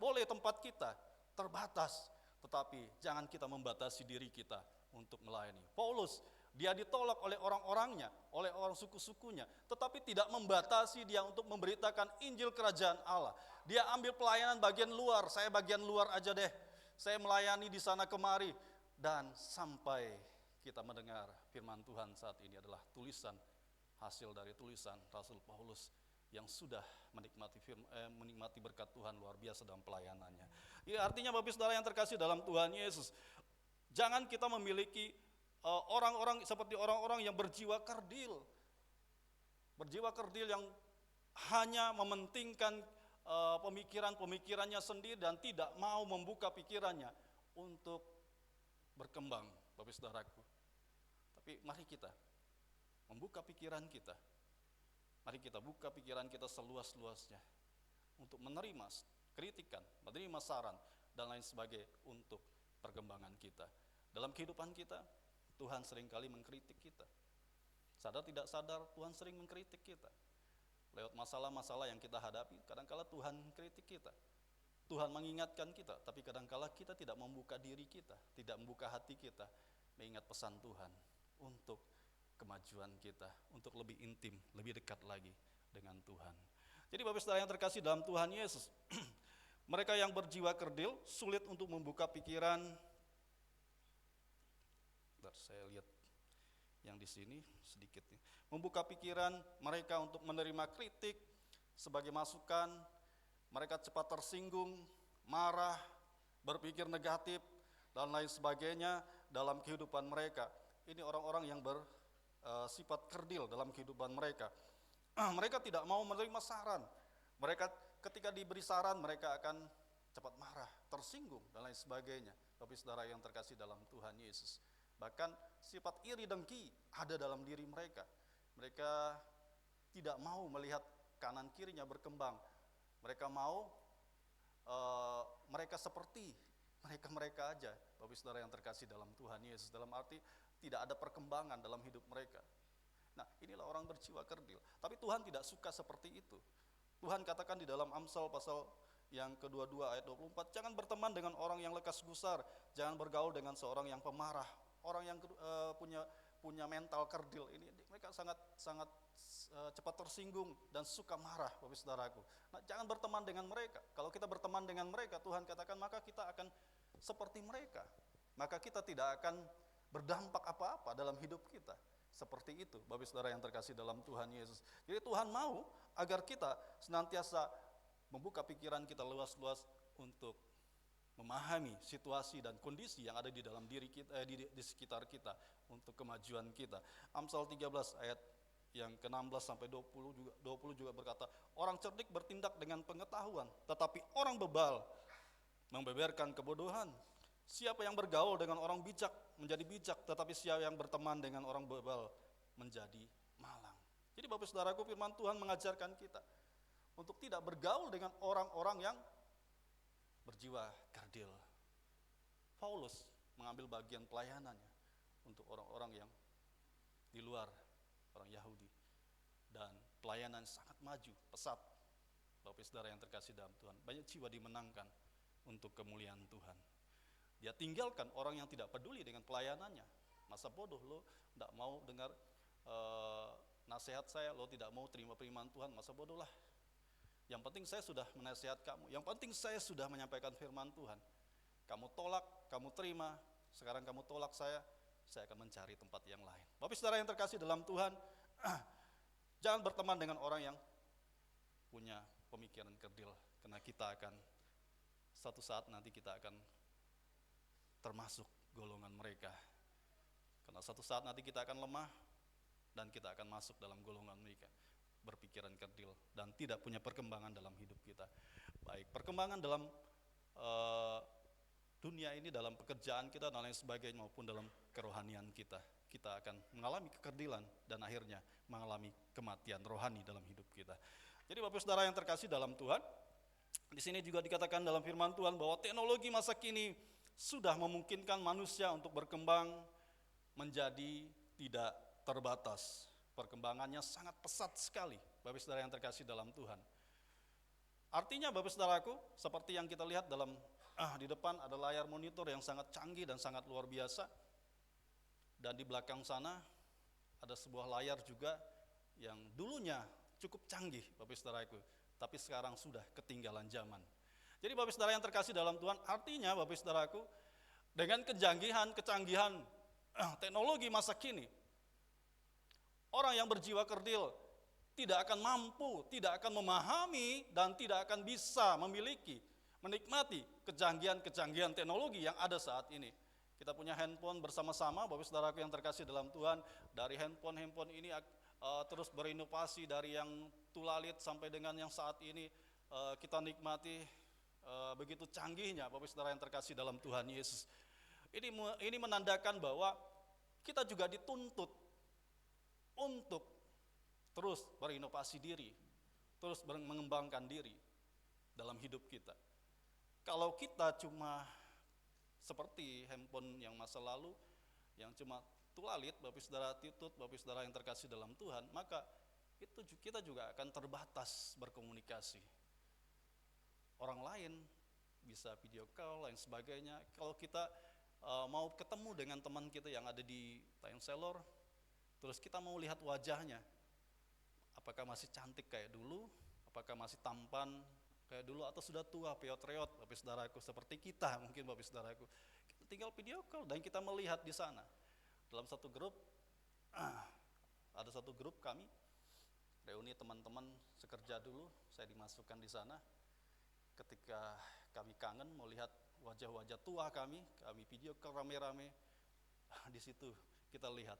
boleh tempat kita terbatas, tetapi jangan kita membatasi diri kita untuk melayani. Paulus, dia ditolak oleh orang-orangnya, oleh orang suku-sukunya, tetapi tidak membatasi dia untuk memberitakan Injil Kerajaan Allah. Dia ambil pelayanan bagian luar, saya bagian luar aja deh. Saya melayani di sana kemari, dan sampai kita mendengar firman Tuhan saat ini adalah hasil dari tulisan Rasul Paulus yang sudah menikmati berkat Tuhan luar biasa dalam pelayanannya. Ya, artinya Bapak Saudara yang terkasih dalam Tuhan Yesus, jangan kita memiliki orang-orang seperti orang-orang yang berjiwa kerdil yang hanya mementingkan pemikirannya sendiri dan tidak mau membuka pikirannya untuk berkembang, Bapak Saudaraku. Tapi mari kita membuka pikiran kita. Mari kita buka pikiran kita seluas-luasnya untuk menerima kritikan, menerima saran, dan lain sebagainya untuk perkembangan kita. Dalam kehidupan kita, Tuhan seringkali mengkritik kita. Sadar tidak sadar, Tuhan sering mengkritik kita. Lewat masalah-masalah yang kita hadapi, kadangkala Tuhan mengkritik kita. Tuhan mengingatkan kita, tapi kadangkala kita tidak membuka diri kita, tidak membuka hati kita, mengingat pesan Tuhan untuk kemajuan kita, untuk lebih intim, lebih dekat lagi dengan Tuhan. Jadi Bapak Saudara yang terkasih dalam Tuhan Yesus, mereka yang berjiwa kerdil sulit untuk membuka pikiran. Bentar, saya lihat yang di sini sedikit nih. Membuka pikiran mereka untuk menerima kritik sebagai masukan. Mereka cepat tersinggung, marah, berpikir negatif, dan lain sebagainya dalam kehidupan mereka. Ini orang-orang yang bersifat kerdil dalam kehidupan mereka. Mereka tidak mau menerima saran. Mereka ketika diberi saran, mereka akan cepat marah, tersinggung, dan lain sebagainya. Bapak Saudara yang terkasih dalam Tuhan Yesus. Bahkan sifat iri dengki ada dalam diri mereka. Mereka tidak mau melihat kanan kirinya berkembang. Mereka mau mereka seperti mereka aja, Bapak Saudara yang terkasih dalam Tuhan Yesus. Dalam arti tidak ada perkembangan dalam hidup mereka. Nah, inilah orang berjiwa kerdil. Tapi Tuhan tidak suka seperti itu. Tuhan katakan di dalam Amsal pasal yang ke-22 ayat 24, jangan berteman dengan orang yang lekas gusar, jangan bergaul dengan seorang yang pemarah. Orang yang punya mental kerdil ini, mereka sangat cepat tersinggung dan suka marah, Bapak Saudaraku. Nah, jangan berteman dengan mereka. Kalau kita berteman dengan mereka, Tuhan katakan maka kita akan seperti mereka. Maka kita tidak akan berdampak apa-apa dalam hidup kita. Seperti itu, Bapak Saudara yang terkasih dalam Tuhan Yesus. Jadi Tuhan mau agar kita senantiasa membuka pikiran kita luas-luas untuk memahami situasi dan kondisi yang ada di dalam diri kita, di sekitar kita untuk kemajuan kita. Amsal 13 ayat yang ke-16 sampai 20 juga berkata, orang cerdik bertindak dengan pengetahuan, tetapi orang bebal membeberkan kebodohan. Siapa yang bergaul dengan orang bijak menjadi bijak, tetapi siapa yang berteman dengan orang bebal menjadi malang. Jadi Bapak Saudaraku, firman Tuhan mengajarkan kita untuk tidak bergaul dengan orang-orang yang berjiwa kerdil. Paulus mengambil bagian pelayanannya untuk orang-orang yang di luar, orang Yahudi, dan pelayanan sangat maju, pesat. Bapak Saudara yang terkasih dalam Tuhan, banyak jiwa dimenangkan untuk kemuliaan Tuhan. Dia tinggalkan orang yang tidak peduli dengan pelayanannya. Masa bodoh, lo tidak mau dengar nasihat saya, lo tidak mau terima firman Tuhan, masa bodoh lah. Yang penting saya sudah menasihat kamu, yang penting saya sudah menyampaikan firman Tuhan. Kamu tolak, kamu terima, sekarang kamu tolak saya akan mencari tempat yang lain. Bapak Saudara yang terkasih dalam Tuhan, jangan berteman dengan orang yang punya pemikiran kerdil, karena kita akan, satu saat nanti kita akan termasuk golongan mereka. Karena satu saat nanti kita akan lemah, dan kita akan masuk dalam golongan mereka, berpikiran kerdil dan tidak punya perkembangan dalam hidup kita. Baik perkembangan dalam dunia ini, dalam pekerjaan kita dan lain sebagainya, maupun dalam kerohanian kita. Kita akan mengalami kekerdilan dan akhirnya mengalami kematian rohani dalam hidup kita. Jadi Bapak Saudara yang terkasih dalam Tuhan, di sini juga dikatakan dalam firman Tuhan bahwa teknologi masa kini sudah memungkinkan manusia untuk berkembang menjadi tidak terbatas. Perkembangannya sangat pesat sekali, Bapak Saudara yang terkasih dalam Tuhan. Artinya Bapak Saudaraku, seperti yang kita lihat dalam di depan ada layar monitor yang sangat canggih dan sangat luar biasa. Dan di belakang sana ada sebuah layar juga yang dulunya cukup canggih, Bapak Saudaraku, tapi sekarang sudah ketinggalan zaman. Jadi Bapak Saudara yang terkasih dalam Tuhan, artinya Bapak Saudaraku, dengan kecanggihan teknologi masa kini, orang yang berjiwa kerdil tidak akan mampu, tidak akan memahami, dan tidak akan bisa menikmati kecanggihan teknologi yang ada saat ini. Kita punya handphone bersama-sama, Bapak Saudaraku yang terkasih dalam Tuhan. Dari handphone ini terus berinovasi, dari yang tulalit sampai dengan yang saat ini kita nikmati begitu canggihnya, Bapak Saudara yang terkasih dalam Tuhan Yesus. Ini menandakan bahwa kita juga dituntut untuk terus berinovasi diri, terus mengembangkan diri dalam hidup kita. Kalau kita cuma seperti handphone yang masa lalu, yang cuma tulalit, Bapak Saudara Titut, Bapak Saudara yang terkasih dalam Tuhan, maka kita juga akan terbatas berkomunikasi. Orang lain bisa video call, lain sebagainya. Kalau kita mau ketemu dengan teman kita yang ada di Time Seller, terus kita mau lihat wajahnya, apakah masih cantik kayak dulu, apakah masih tampan kayak dulu, atau sudah tua, peot-reot, Bapak Saudaraku, seperti kita mungkin Bapak Saudaraku. Kita tinggal video call dan kita melihat di sana. Dalam satu grup, ada satu grup kami, reuni teman-teman sekerja dulu, saya dimasukkan di sana. Ketika kami kangen mau lihat wajah-wajah tua kami video call rame-rame. Di situ kita lihat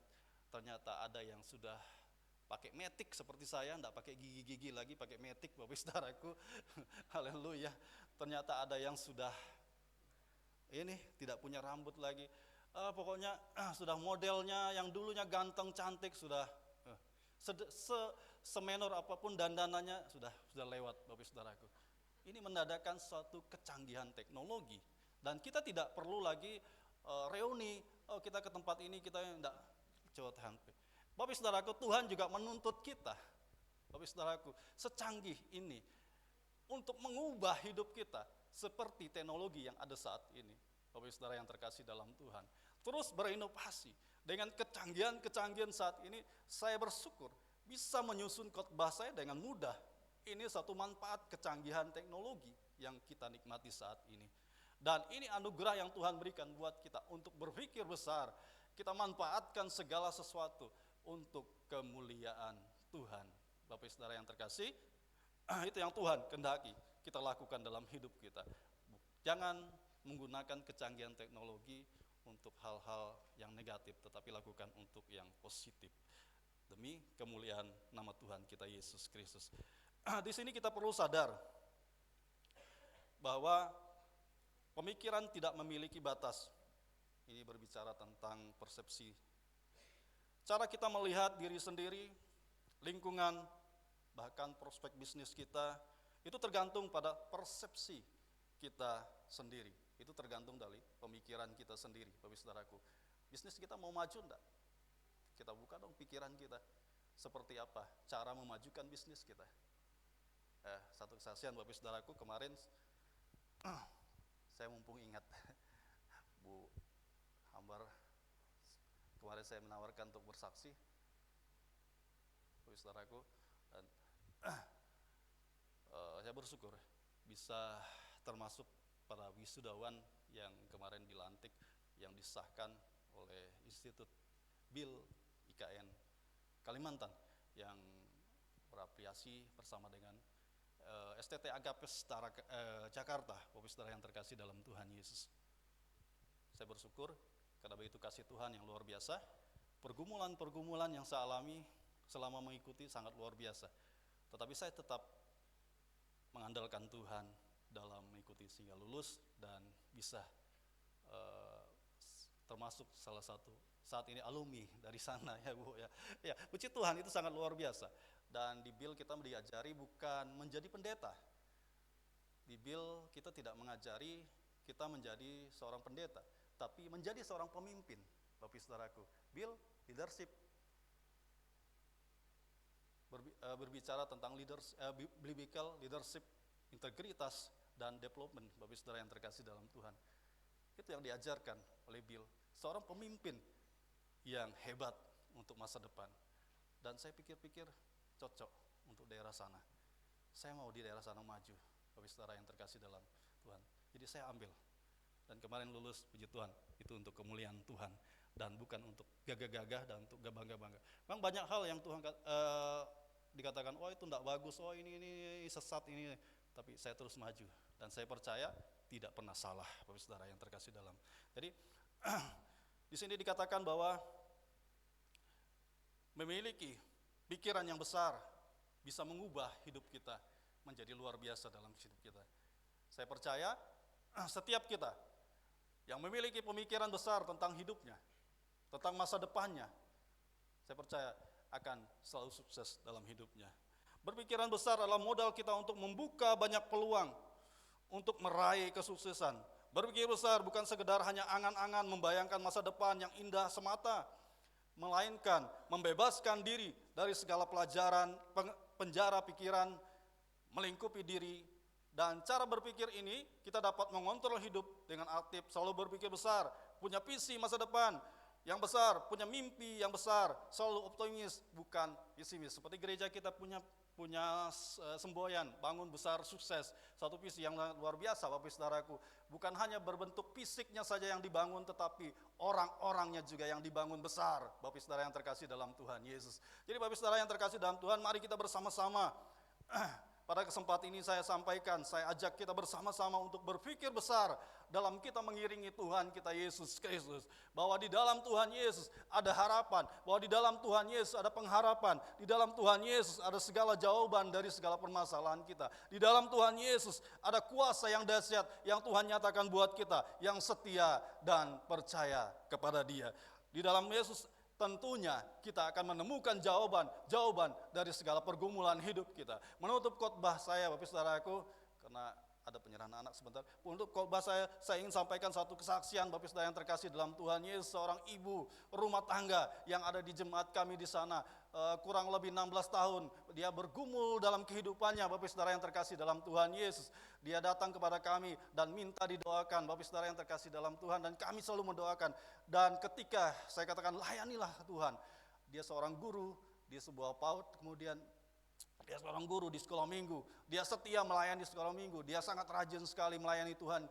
ternyata ada yang sudah pakai matic seperti saya, enggak pakai gigi-gigi lagi, pakai matic, Bapak Saudaraku. Haleluya. Ternyata ada yang sudah tidak punya rambut lagi. Pokoknya sudah modelnya yang dulunya ganteng cantik sudah semenor apapun dandanannya sudah lewat, Bapak Saudaraku. Ini menandakan suatu kecanggihan teknologi, dan kita tidak perlu lagi reuni. Kita ke tempat ini, kita enggak coba HP. Bapak Saudaraku, Tuhan juga menuntut kita, Bapak Saudaraku, secanggih ini untuk mengubah hidup kita seperti teknologi yang ada saat ini. Bapak Saudara yang terkasih dalam Tuhan, terus berinovasi dengan kecanggihan saat ini. Saya bersyukur bisa menyusun khotbah saya dengan mudah. Ini satu manfaat kecanggihan teknologi yang kita nikmati saat ini. Dan ini anugerah yang Tuhan berikan buat kita untuk berpikir besar. Kita manfaatkan segala sesuatu untuk kemuliaan Tuhan. Bapak Saudara yang terkasih, itu yang Tuhan kehendaki kita lakukan dalam hidup kita. Jangan menggunakan kecanggihan teknologi untuk hal-hal yang negatif, tetapi lakukan untuk yang positif demi kemuliaan nama Tuhan kita Yesus Kristus. Di sini kita perlu sadar bahwa pemikiran tidak memiliki batas. Ini berbicara tentang persepsi. Cara kita melihat diri sendiri, lingkungan, bahkan prospek bisnis kita, itu tergantung pada persepsi kita sendiri. Itu tergantung dari pemikiran kita sendiri, Bapak Saudaraku. Bisnis kita mau maju enggak? Kita buka dong pikiran kita. Seperti apa cara memajukan bisnis kita? Satu kesaksian, Bapak Saudaraku, kemarin saya mumpung ingat Bu Hambar, kemarin saya menawarkan untuk bersaksi, Bapak Saudaraku, dan saya bersyukur bisa termasuk para wisudawan yang kemarin dilantik, yang disahkan oleh Institut BIL IKN Kalimantan, yang berapliasi bersama dengan STT Agapes Jakarta, Bapak Saudara yang terkasih dalam Tuhan Yesus. Saya bersyukur karena begitu kasih Tuhan yang luar biasa. Pergumulan-pergumulan yang saya alami selama mengikuti sangat luar biasa. Tetapi saya tetap mengandalkan Tuhan dalam mengikuti sehingga lulus dan bisa termasuk salah satu saat ini alumni dari sana, ya Bu ya. Ya, puji Tuhan, itu sangat luar biasa. Dan di BIL kita diajari bukan menjadi pendeta. Di BIL kita tidak mengajari kita menjadi seorang pendeta, tapi menjadi seorang pemimpin, Bapak Saudaraku. BIL leadership berbicara tentang biblical leadership, integritas dan development, Bapak Saudara yang terkasih dalam Tuhan. Itu yang diajarkan oleh BIL, seorang pemimpin yang hebat untuk masa depan. Dan saya pikir-pikir cocok untuk daerah sana. Saya mau di daerah sana maju, Bapak Saudara yang terkasih dalam Tuhan. Jadi saya ambil. Dan kemarin lulus, puji Tuhan, itu untuk kemuliaan Tuhan dan bukan untuk gagah-gagah dan untuk bangga-bangga. Memang banyak hal yang Tuhan dikatakan, oh itu enggak bagus, oh ini sesat ini. Tapi saya terus maju dan saya percaya tidak pernah salah, Bapak Saudara yang terkasih dalam. Jadi di sini dikatakan bahwa memiliki pikiran yang besar bisa mengubah hidup kita menjadi luar biasa dalam hidup kita. Saya percaya setiap kita yang memiliki pemikiran besar tentang hidupnya, tentang masa depannya, saya percaya akan selalu sukses dalam hidupnya. Berpikiran besar adalah modal kita untuk membuka banyak peluang untuk meraih kesuksesan. Berpikir besar bukan sekedar hanya angan-angan membayangkan masa depan yang indah semata, melainkan membebaskan diri dari segala pelajaran, penjara pikiran, melingkupi diri. Dan cara berpikir ini kita dapat mengontrol hidup dengan aktif, selalu berpikir besar, punya visi masa depan yang besar, punya mimpi yang besar, selalu optimis bukan pesimis. Seperti gereja kita punya semboyan, bangun besar sukses, satu visi yang luar biasa Bapak Saudaraku. Bukan hanya berbentuk fisiknya saja yang dibangun, tetapi orang-orangnya juga yang dibangun besar, Bapak Saudara yang terkasih dalam Tuhan Yesus. Jadi Bapak Saudara yang terkasih dalam Tuhan, mari kita bersama-sama. Pada kesempatan ini saya sampaikan, saya ajak kita bersama-sama untuk berpikir besar dalam kita mengiringi Tuhan kita Yesus Kristus. Bahwa di dalam Tuhan Yesus ada harapan, bahwa di dalam Tuhan Yesus ada pengharapan, di dalam Tuhan Yesus ada segala jawaban dari segala permasalahan kita. Di dalam Tuhan Yesus ada kuasa yang dahsyat yang Tuhan nyatakan buat kita, yang setia dan percaya kepada Dia. Di dalam Yesus tentunya kita akan menemukan jawaban dari segala pergumulan hidup kita. Menutup khotbah saya Bapak Saudaraku, karena ada penyerahan anak sebentar. Untuk khotbah saya ingin sampaikan satu kesaksian Bapak Saudara yang terkasih dalam Tuhan Yesus. Seorang ibu rumah tangga yang ada di jemaat kami di sana, kurang lebih 16 tahun. Dia bergumul dalam kehidupannya Bapak Saudara yang terkasih dalam Tuhan Yesus. Dia datang kepada kami dan minta didoakan Bapak Saudara yang terkasih dalam Tuhan, dan kami selalu mendoakan. Dan ketika saya katakan layanilah Tuhan, dia seorang guru di sebuah PAUD, kemudian dia seorang guru di sekolah minggu, dia setia melayani sekolah minggu, dia sangat rajin sekali melayani Tuhan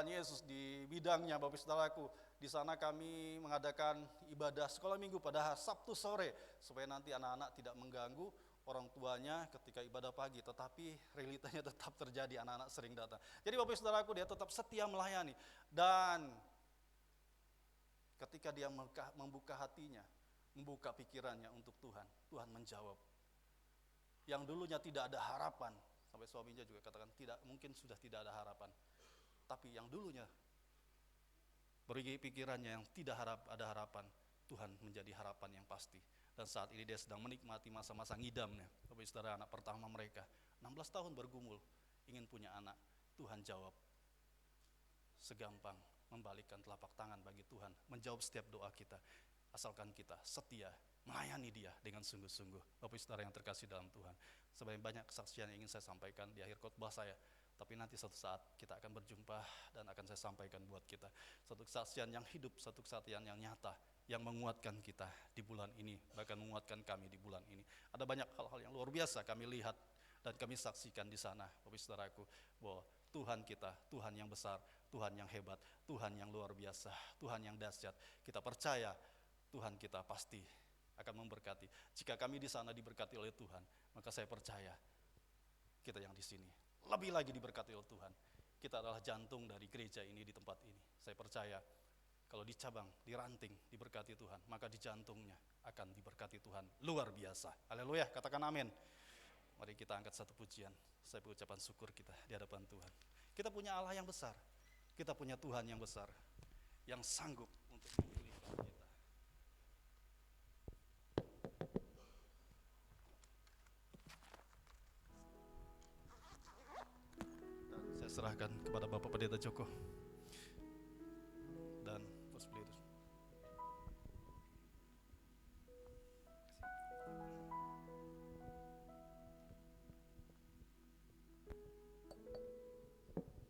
Yesus di bidangnya Bapak Saudaraku. Di sana kami mengadakan ibadah sekolah minggu pada Sabtu sore, supaya nanti anak-anak tidak mengganggu orang tuanya ketika ibadah pagi, tetapi realitanya tetap terjadi, anak-anak sering datang. Jadi Bapak Saudaraku, dia tetap setia melayani, dan ketika dia membuka hatinya, membuka pikirannya untuk Tuhan, Tuhan menjawab. Yang dulunya tidak ada harapan, sampai suaminya juga katakan mungkin sudah tidak ada harapan. Tapi yang dulunya beri pikirannya yang tidak ada harapan, Tuhan menjadi harapan yang pasti. Dan saat ini dia sedang menikmati masa-masa ngidamnya. Bapak Saudara, anak pertama mereka, 16 tahun bergumul, ingin punya anak. Tuhan jawab, segampang membalikkan telapak tangan bagi Tuhan, menjawab setiap doa kita, asalkan kita setia melayani Dia dengan sungguh-sungguh. Bapak Saudara yang terkasih dalam Tuhan, sebanyak banyak kesaksian yang ingin saya sampaikan di akhir khotbah saya, tapi nanti suatu saat kita akan berjumpa dan akan saya sampaikan buat kita satu kesaksian yang hidup, satu kesaksian yang nyata, yang menguatkan kita di bulan ini, bahkan menguatkan kami di bulan ini. Ada banyak hal-hal yang luar biasa kami lihat dan kami saksikan di sana, Bapak Saudaraku, bahwa Tuhan kita, Tuhan yang besar, Tuhan yang hebat, Tuhan yang luar biasa, Tuhan yang dahsyat. Kita percaya Tuhan kita pasti akan memberkati. Jika kami di sana diberkati oleh Tuhan, maka saya percaya kita yang di sini lebih lagi diberkati oleh Tuhan. Kita adalah jantung dari gereja ini di tempat ini. Saya percaya kalau di cabang, di ranting diberkati Tuhan, maka di jantungnya akan diberkati Tuhan luar biasa. Haleluya, katakan amin. Mari kita angkat satu pujian, saya mengucapkan syukur kita di hadapan Tuhan. Kita punya Allah yang besar, kita punya Tuhan yang besar, yang sanggup untuk memulihkan kita. Dan saya serahkan kepada Bapak Pendeta Joko dan First Leader.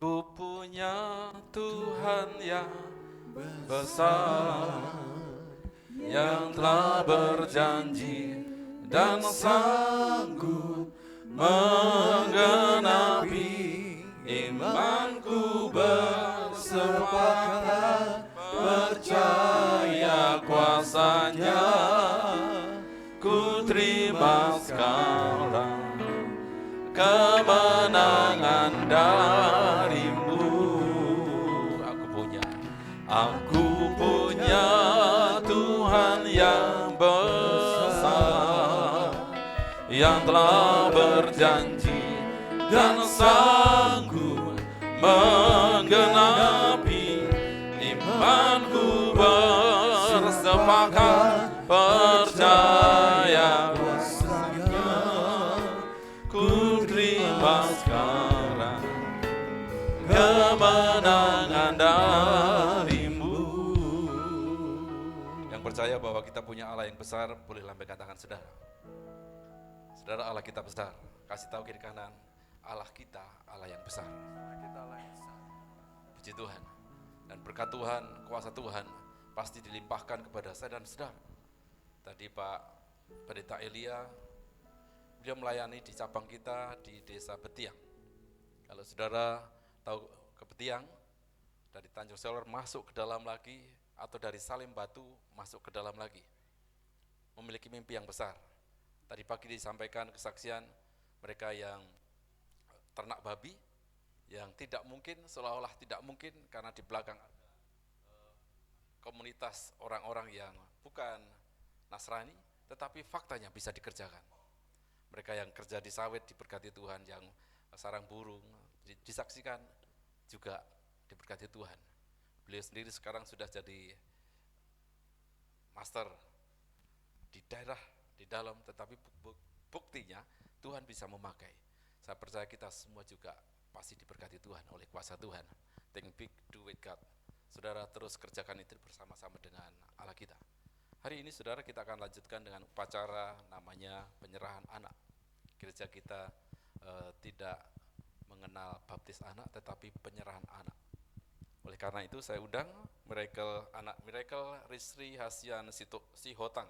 Ku punya Tuhan yang besar, yang telah berjanji dan sanggup menggenapi imanku, bersepakat percaya kuasanya. Ku terima sekarang kemenangan darimu. Aku punya Tuhan yang besar, yang telah berjanji dan sanggup menggenapi sepakat percaya ku terima sekarang kemenangan darimu. Yang percaya bahwa kita punya Allah yang besar, boleh lambaikan tangan saudara. Saudara, Allah kita besar. Kasih tahu kiri kanan, Allah kita Allah yang besar. Puji Tuhan. Dan berkat Tuhan, kuasa Tuhan pasti dilimpahkan kepada saya dan saudara. Tadi Pak Pendeta Elia, beliau melayani di cabang kita di Desa Betiang. Kalau saudara tahu ke Betiang, dari Tanjung Selor masuk ke dalam lagi, atau dari Salim Batu masuk ke dalam lagi. Memiliki mimpi yang besar. Tadi pagi disampaikan kesaksian mereka yang ternak babi, yang tidak mungkin, seolah-olah tidak mungkin karena di belakang ada komunitas orang-orang yang bukan Nasrani, tetapi faktanya bisa dikerjakan. Mereka yang kerja di sawit diberkati Tuhan, yang sarang burung disaksikan juga diberkati Tuhan. Beliau sendiri sekarang sudah jadi master di daerah, di dalam, tetapi buktinya Tuhan bisa memakai. Saya percaya kita semua juga pasti diberkati Tuhan oleh kuasa Tuhan. Think big, do with God. Saudara terus kerjakan itu bersama-sama dengan Allah kita. Hari ini saudara kita akan lanjutkan dengan upacara namanya penyerahan anak. Gereja kita tidak mengenal baptis anak tetapi penyerahan anak. Oleh karena itu saya undang anak Miracle Risri Hasian Sihotang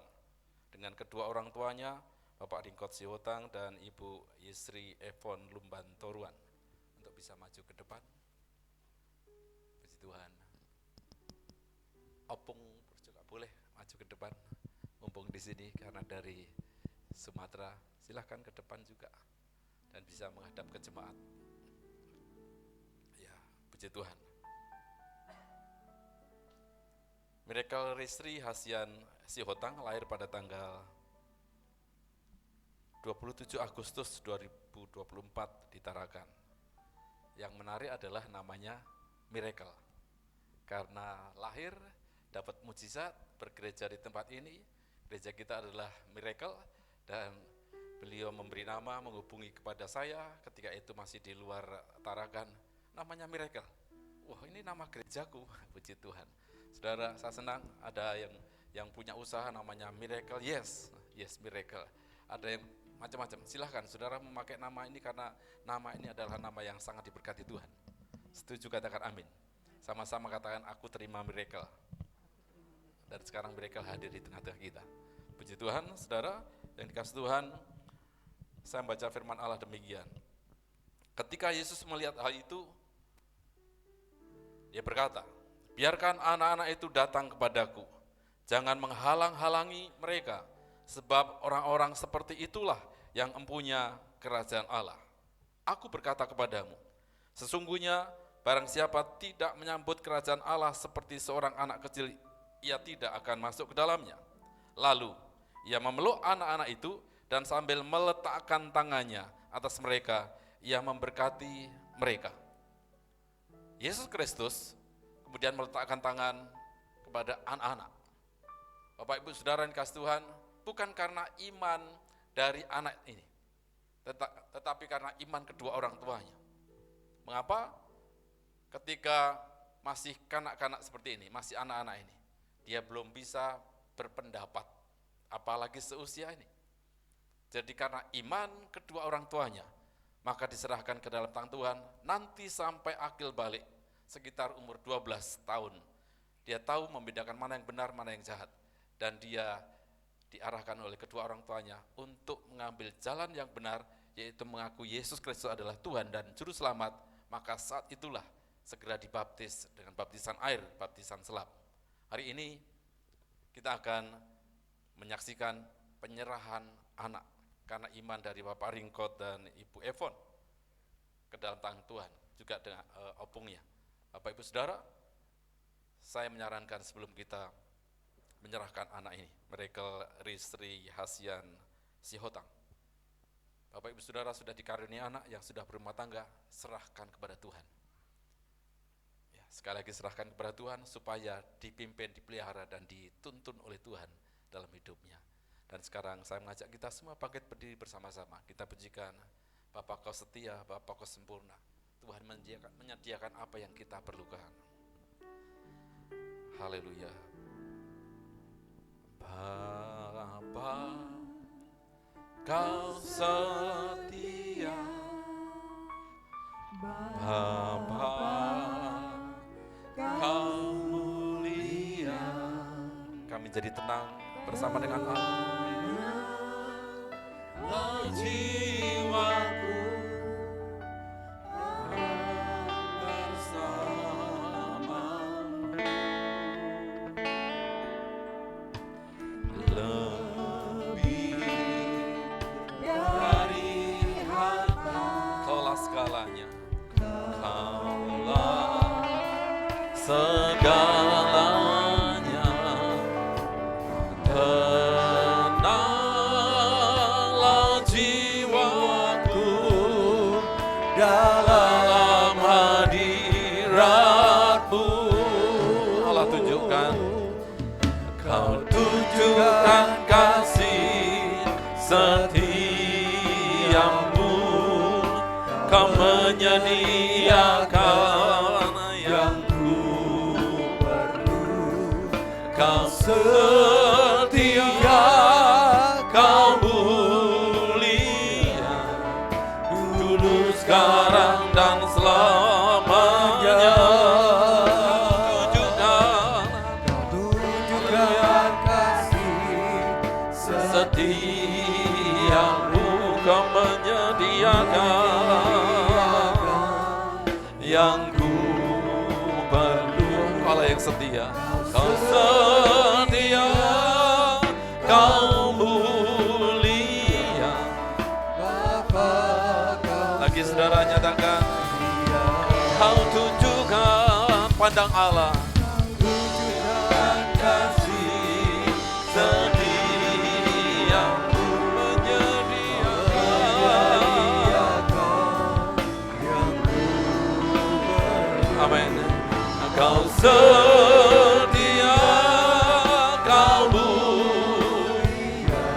dengan kedua orang tuanya, Bapak Ringkot Sihotang dan Ibu Yesri Evon Lumban Toruan, untuk bisa maju ke depan. Puji Tuhan. Opung juga boleh maju ke depan, mumpung di sini karena dari Sumatera. Silahkan ke depan juga dan bisa menghadap ke jemaat. Ya, puji Tuhan. Miracle Risri Hasian Sihotang lahir pada tanggal 27 Agustus 2024 di Tarakan. Yang menarik adalah namanya Miracle. Karena lahir dapat mujizat, bergereja di tempat ini, gereja kita adalah Miracle, dan beliau memberi nama, menghubungi kepada saya ketika itu masih di luar Tarakan, namanya Miracle. Wah, ini nama gerejaku, puji Tuhan. Saudara, saya senang ada yang punya usaha namanya Miracle, yes Miracle. Ada yang macam-macam, silahkan saudara memakai nama ini karena nama ini adalah nama yang sangat diberkati Tuhan. Setuju katakan amin. Sama-sama katakan aku terima Miracle. Dan sekarang Miracle hadir di tengah-tengah kita. Puji Tuhan, saudara yang dikasih Tuhan, saya baca firman Allah demikian. Ketika Yesus melihat hal itu, dia berkata, biarkan anak-anak itu datang kepadaku, jangan menghalang-halangi mereka, sebab orang-orang seperti itulah yang empunya kerajaan Allah. Aku berkata kepadamu, sesungguhnya barang siapa tidak menyambut kerajaan Allah seperti seorang anak kecil, ia tidak akan masuk ke dalamnya. Lalu ia memeluk anak-anak itu dan sambil meletakkan tangannya atas mereka, ia memberkati mereka. Yesus Kristus kemudian meletakkan tangan kepada anak-anak. Bapak Ibu Saudara yang dikasihi Tuhan, bukan karena iman dari anak ini, tetapi karena iman kedua orang tuanya. Mengapa? Ketika masih kanak-kanak seperti ini, masih anak-anak ini, dia belum bisa berpendapat, apalagi seusia ini. Jadi karena iman kedua orang tuanya, maka diserahkan ke dalam tangan Tuhan, nanti sampai akil balik, sekitar umur 12 tahun. Dia tahu membedakan mana yang benar, mana yang jahat. Dan dia diarahkan oleh kedua orang tuanya untuk mengambil jalan yang benar, yaitu mengaku Yesus Kristus adalah Tuhan dan Juru Selamat. Maka saat itulah segera dibaptis dengan baptisan air, baptisan selap. Hari ini kita akan menyaksikan penyerahan anak karena iman dari Bapak Ringkot dan Ibu Evon ke dalam tangan Tuhan, juga dengan opungnya. Bapak Ibu Saudara, saya menyarankan sebelum kita menyerahkan anak ini, Miracle Risri Hasian Sihotang. Bapak Ibu Saudara sudah dikaruniai anak yang sudah berumah tangga, serahkan kepada Tuhan. Ya, Sekali lagi serahkan kepada Tuhan supaya dipimpin, dipelihara, dan dituntun oleh Tuhan dalam hidupnya. Dan sekarang saya mengajak kita semua bangkit berdiri bersama-sama. Kita pujikan Bapa Kau setia, Bapa Kau sempurna. Tuhan menyediakan apa yang kita perlukan. Haleluya. Bapa Kau setia, Bapa Kau mulia. Kami jadi tenang bersama dengan Allah. Jiwaku bersama, lebih dari harta. Kaulah segalanya, Kaulah segalanya. Tenanglah jiwaku dalam hadirat-Mu. Allah tunjukkan, Kau tunjukkan kasih setiamu. Kau menyediakan yang ku perlu. Kau setia, Kau mulia, dulu, sekarang, dan selamanya. Tunjukkan kasih setiamu. Kau menyediakan yang ku perlu. Allah yang setia, Kau setia, Kau mulia. Lagi saudara nyatakan, Kau tunjukkan, pandang Allah, tunjukkan kasih setiamu, menyediakan yang ku perlu. Amin. Kau setia, Kau mulia,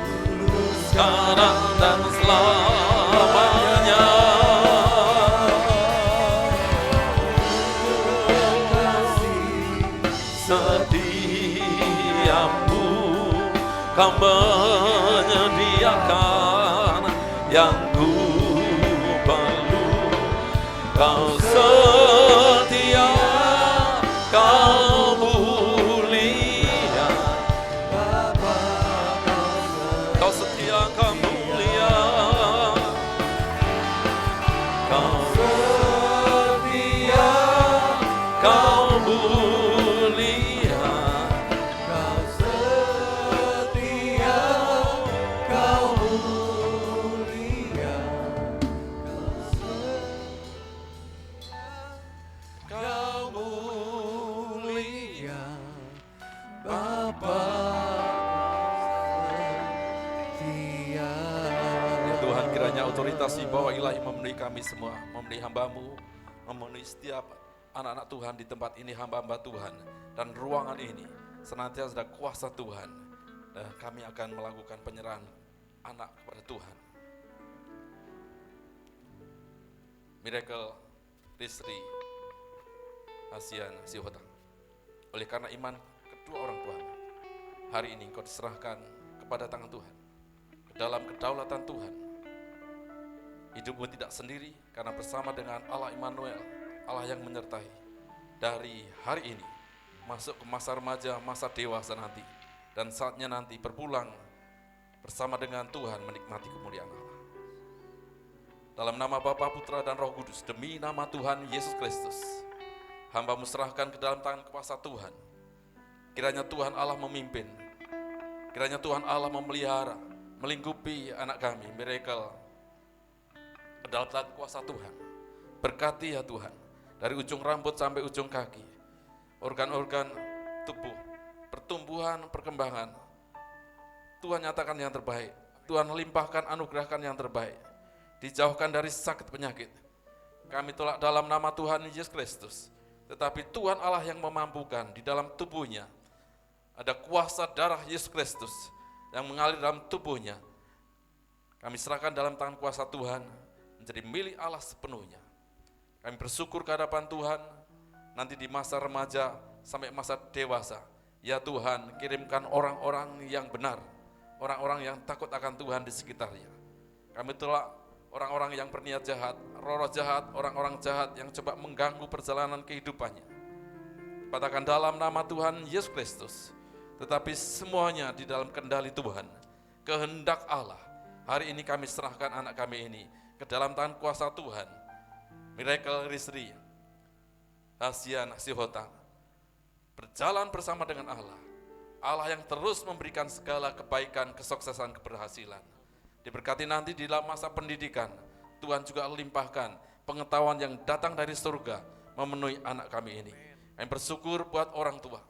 dulu, sekarang, dan selamanya. Setiamu, Kau menyediakan yang ku perlu. Kau setia, Kau mulia. Kau setia, Kau mulia. Kau setia, Kau mulia. Kau setia, Kau mulia. Kau mulia, Bapa setia. Ya Tuhan, kiranya otoritas Bawa ilahi memenuhi kami semua, memenuhi hamba-Mu, memenuhi setiap anak-anak Tuhan di tempat ini, hamba-hamba Tuhan, dan ruangan ini senantiasa ada kuasa Tuhan. Dan kami akan melakukan penyerahan anak kepada Tuhan. Miracle Rizri Asian Sihotang. Oleh karena iman kedua orang tuamu, hari ini engkau diserahkan kepada tangan Tuhan, ke dalam kedaulatan Tuhan. Hidupmu tidak sendiri karena bersama dengan Allah Immanuel, Allah yang menyertai. Dari hari ini masuk ke masa remaja, masa dewasa nanti, dan saatnya nanti berpulang bersama dengan Tuhan menikmati kemuliaan Allah. Dalam nama Bapa, Putra, dan Roh Kudus, demi nama Tuhan Yesus Kristus, hamba-Mu serahkan ke dalam tangan kuasa Tuhan. Kiranya Tuhan Allah memimpin, kiranya Tuhan Allah memelihara, melingkupi anak kami, Miracle, ke dalam tangan kuasa Tuhan. Berkati ya Tuhan, dari ujung rambut sampai ujung kaki, organ-organ tubuh, pertumbuhan, perkembangan. Tuhan nyatakan yang terbaik, Tuhan limpahkan, anugerahkan yang terbaik. Dijauhkan dari sakit penyakit, kami tolak dalam nama Tuhan Yesus Kristus. Tetapi Tuhan Allah yang memampukan di dalam tubuhnya. Ada kuasa darah Yesus Kristus yang mengalir dalam tubuhnya. Kami serahkan dalam tangan kuasa Tuhan menjadi milik Allah sepenuhnya. Kami bersyukur ke hadapan Tuhan nanti di masa remaja sampai masa dewasa. Ya Tuhan, kirimkan orang-orang yang benar, orang-orang yang takut akan Tuhan di sekitarnya. Kami tolak orang-orang yang berniat jahat, roh-roh jahat, orang-orang jahat yang coba mengganggu perjalanan kehidupannya. Katakan dalam nama Tuhan Yesus Kristus, tetapi semuanya di dalam kendali Tuhan, kehendak Allah. Hari ini kami serahkan anak kami ini ke dalam tangan kuasa Tuhan. Miracle Risri, Hasian Sihotang, berjalan bersama dengan Allah. Allah yang terus memberikan segala kebaikan, kesuksesan, keberhasilan. Diberkati nanti di dalam masa pendidikan, Tuhan juga limpahkan pengetahuan yang datang dari surga memenuhi anak kami ini. Kami bersyukur buat orang tua,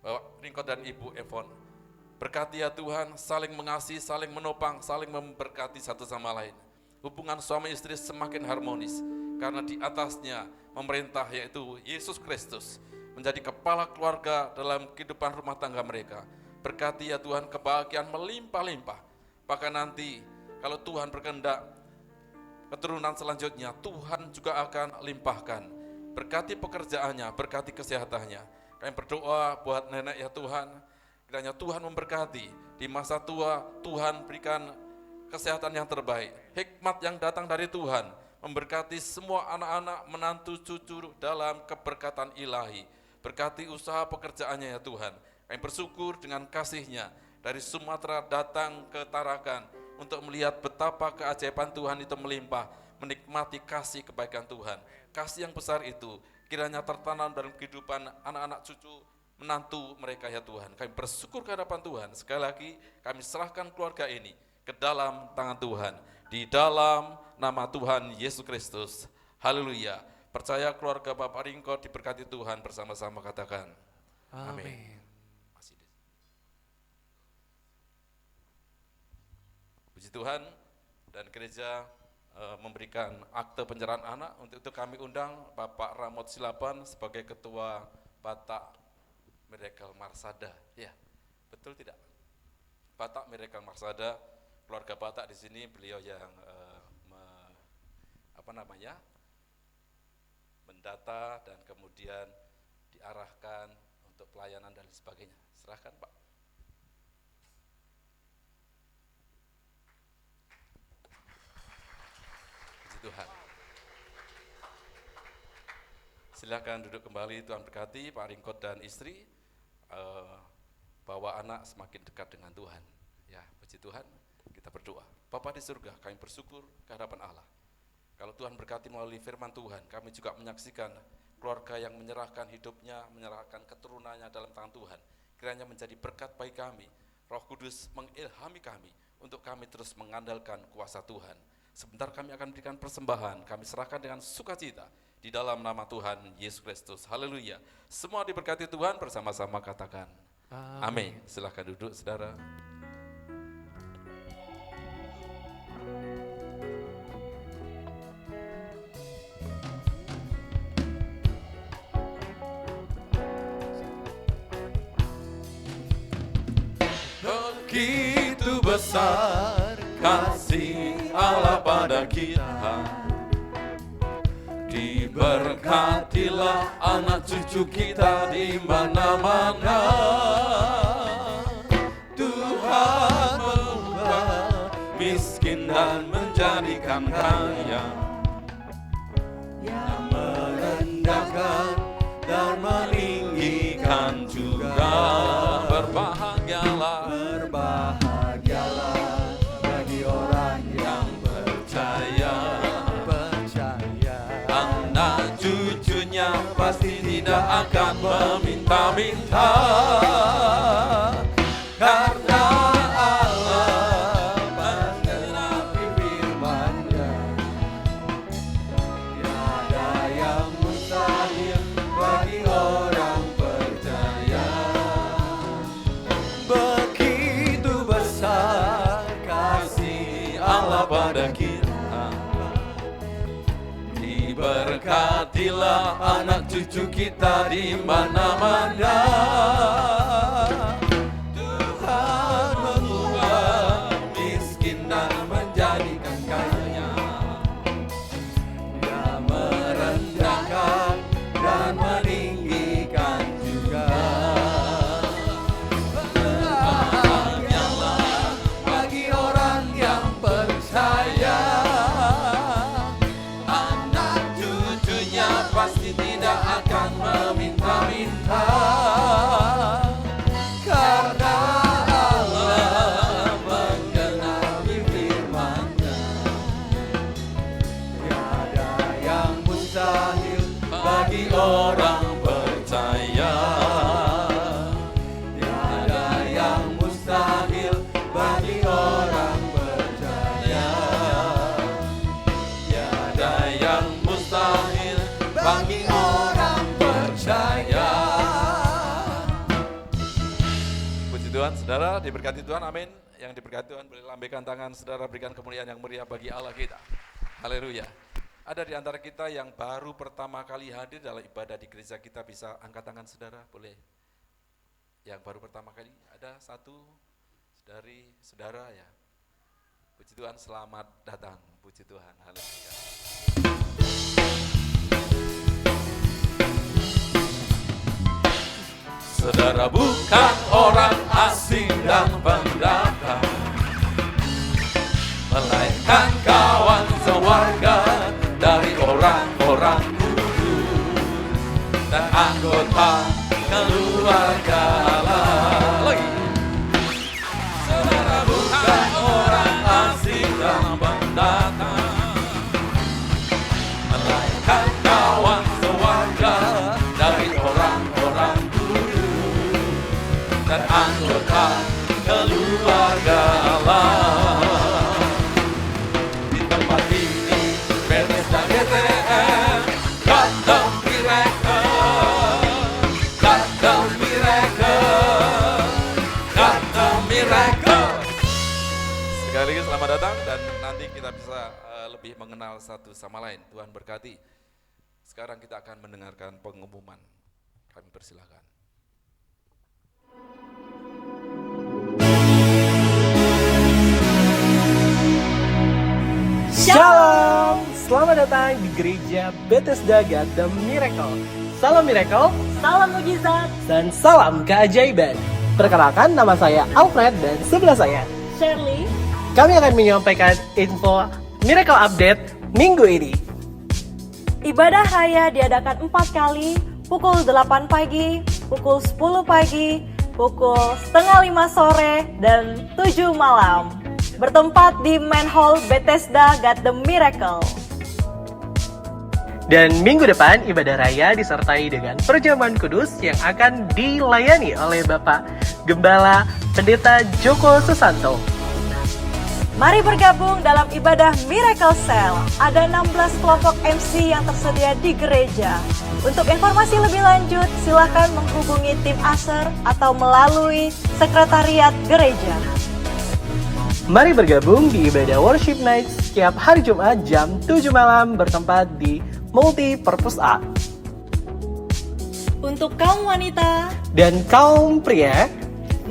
Bapak Ringkot dan Ibu Evon. Berkati ya Tuhan, saling mengasihi, saling menopang, saling memberkati satu sama lain. Hubungan suami istri semakin harmonis, karena di atasnya memerintah yaitu Yesus Kristus menjadi kepala keluarga dalam kehidupan rumah tangga mereka. Berkati ya Tuhan, kebahagiaan melimpah-limpah. Bahkan nanti kalau Tuhan berkehendak keturunan selanjutnya, Tuhan juga akan limpahkan. Berkati pekerjaannya, berkati kesehatannya. Kami berdoa buat nenek ya Tuhan, kiranya Tuhan memberkati di masa tua. Tuhan berikan kesehatan yang terbaik, hikmat yang datang dari Tuhan, memberkati semua anak-anak, menantu, cucu dalam keberkatan ilahi. Berkati usaha pekerjaannya ya Tuhan. Kami bersyukur dengan kasih-Nya dari Sumatera datang ke Tarakan untuk melihat betapa keajaiban Tuhan itu melimpah, menikmati kasih kebaikan Tuhan. Kasih yang besar itu kiranya tertanam dalam kehidupan anak-anak cucu, menantu mereka ya Tuhan. Kami bersyukur ke hadapan Tuhan. Sekali lagi kami serahkan keluarga ini ke dalam tangan Tuhan, di dalam nama Tuhan Yesus Kristus. Haleluya. Percaya keluarga Bapak Ringkot diberkati Tuhan, bersama-sama katakan amin. Puji Tuhan, dan gereja memberikan akte penyerahan anak. Untuk itu kami undang Bapak Ramot Silaban sebagai Ketua Batak Miracle Marsada. Ya, betul tidak? Batak Miracle Marsada, keluarga Batak di sini, beliau yang mendata dan kemudian diarahkan untuk pelayanan dan sebagainya. Serahkan Pak. Puji Tuhan. Silakan duduk kembali, Tuhan berkati Pak Ringkot dan istri, bawa anak semakin dekat dengan Tuhan. Ya, puji Tuhan. Kita berdoa. Bapa di surga, kami bersyukur ke hadapan Allah. Kalau Tuhan berkati melalui firman Tuhan, kami juga menyaksikan keluarga yang menyerahkan hidupnya, menyerahkan keturunannya dalam tangan Tuhan. Kiranya menjadi berkat bagi kami. Roh Kudus mengilhami kami untuk kami terus mengandalkan kuasa Tuhan. Sebentar kami akan berikan persembahan, kami serahkan dengan sukacita di dalam nama Tuhan Yesus Kristus. Haleluya. Semua diberkati Tuhan, bersama-sama katakan amin. Silahkan duduk saudara. Begitu besar kasih Allah pada kita, diberkatilah anak cucu kita di mana-mana. Tuhan mengubah miskin dan menjadikan kaya, yang merendahkan dan meninggikan juga. Berbahagialah, berbahagialah bagi orang yang percaya. Anak cucunya pasti tidak akan meminta-minta, karena Allah menggenapi firman-Nya. Tiada yang mustahil bagi orang percaya. Begitu besar kasih Allah pada kita, Berkatilah anak cucu kita di mana-mana. Tuhan mengubah miskin dan menjadikan kaya. Dia merendahkan dan meninggikan juga. Bahagialah bagi orang yang percaya. Pasti tidak akan meminta-minta, karena Allah menggenapi firman-Nya. Tiada yang mustahil bagi orang percaya. Tiada yang mustahil bagi orang percaya. Tiada yang mustahil bagi orang percaya. Puji Tuhan, saudara, diberkati Tuhan, amin. Yang diberkati Tuhan, boleh lambaikan tangan, saudara, berikan kemuliaan yang meriah bagi Allah kita. Haleluya. Ada di antara kita yang baru pertama kali hadir dalam ibadah di gereja kita, bisa angkat tangan, saudara, boleh. Yang baru pertama kali, ada satu dari saudara ya. Puji Tuhan, selamat datang. Puji Tuhan, haleluya. Saudara bukan orang asing dan pendatang, melainkan kawan sewarga dari orang-orang kudus dan anggota keluarga Allah. Saudara bukan orang asing dan pendatang, melainkan kawan sewarga dari orang-orang dan anggota keluarga Allah. Di tempat ini Bethesda GTM, God the miracle, God the miracle, God the miracle. Sekali lagi selamat datang, dan nanti kita bisa lebih mengenal satu sama lain. Tuhan berkati. Sekarang kita akan mendengarkan pengumuman. Kami persilakan. Shalom, selamat datang di gereja Bethesda God the Miracle. Salam miracle, salam mujizat, dan salam keajaiban. Perkenalkan, nama saya Alfred dan sebelah saya Shirley. Kami akan menyampaikan info Miracle Update minggu ini. Ibadah raya diadakan 4 kali, pukul 8 pagi, pukul 10 pagi, pukul setengah 5 sore, dan 7 malam. Bertempat di Main Hall Bethesda God the Miracle. Dan minggu depan ibadah raya disertai dengan perjamuan kudus yang akan dilayani oleh Bapak Gembala Pendeta Joko Susanto. Mari bergabung dalam ibadah Miracle Cell. Ada 16 kelompok MC yang tersedia di gereja. Untuk informasi lebih lanjut, silakan menghubungi tim ASER atau melalui sekretariat gereja. Mari bergabung di ibadah Worship Night setiap hari Jumat jam 7 malam bertempat di Multi Purpose A. Untuk kaum wanita Dan kaum pria,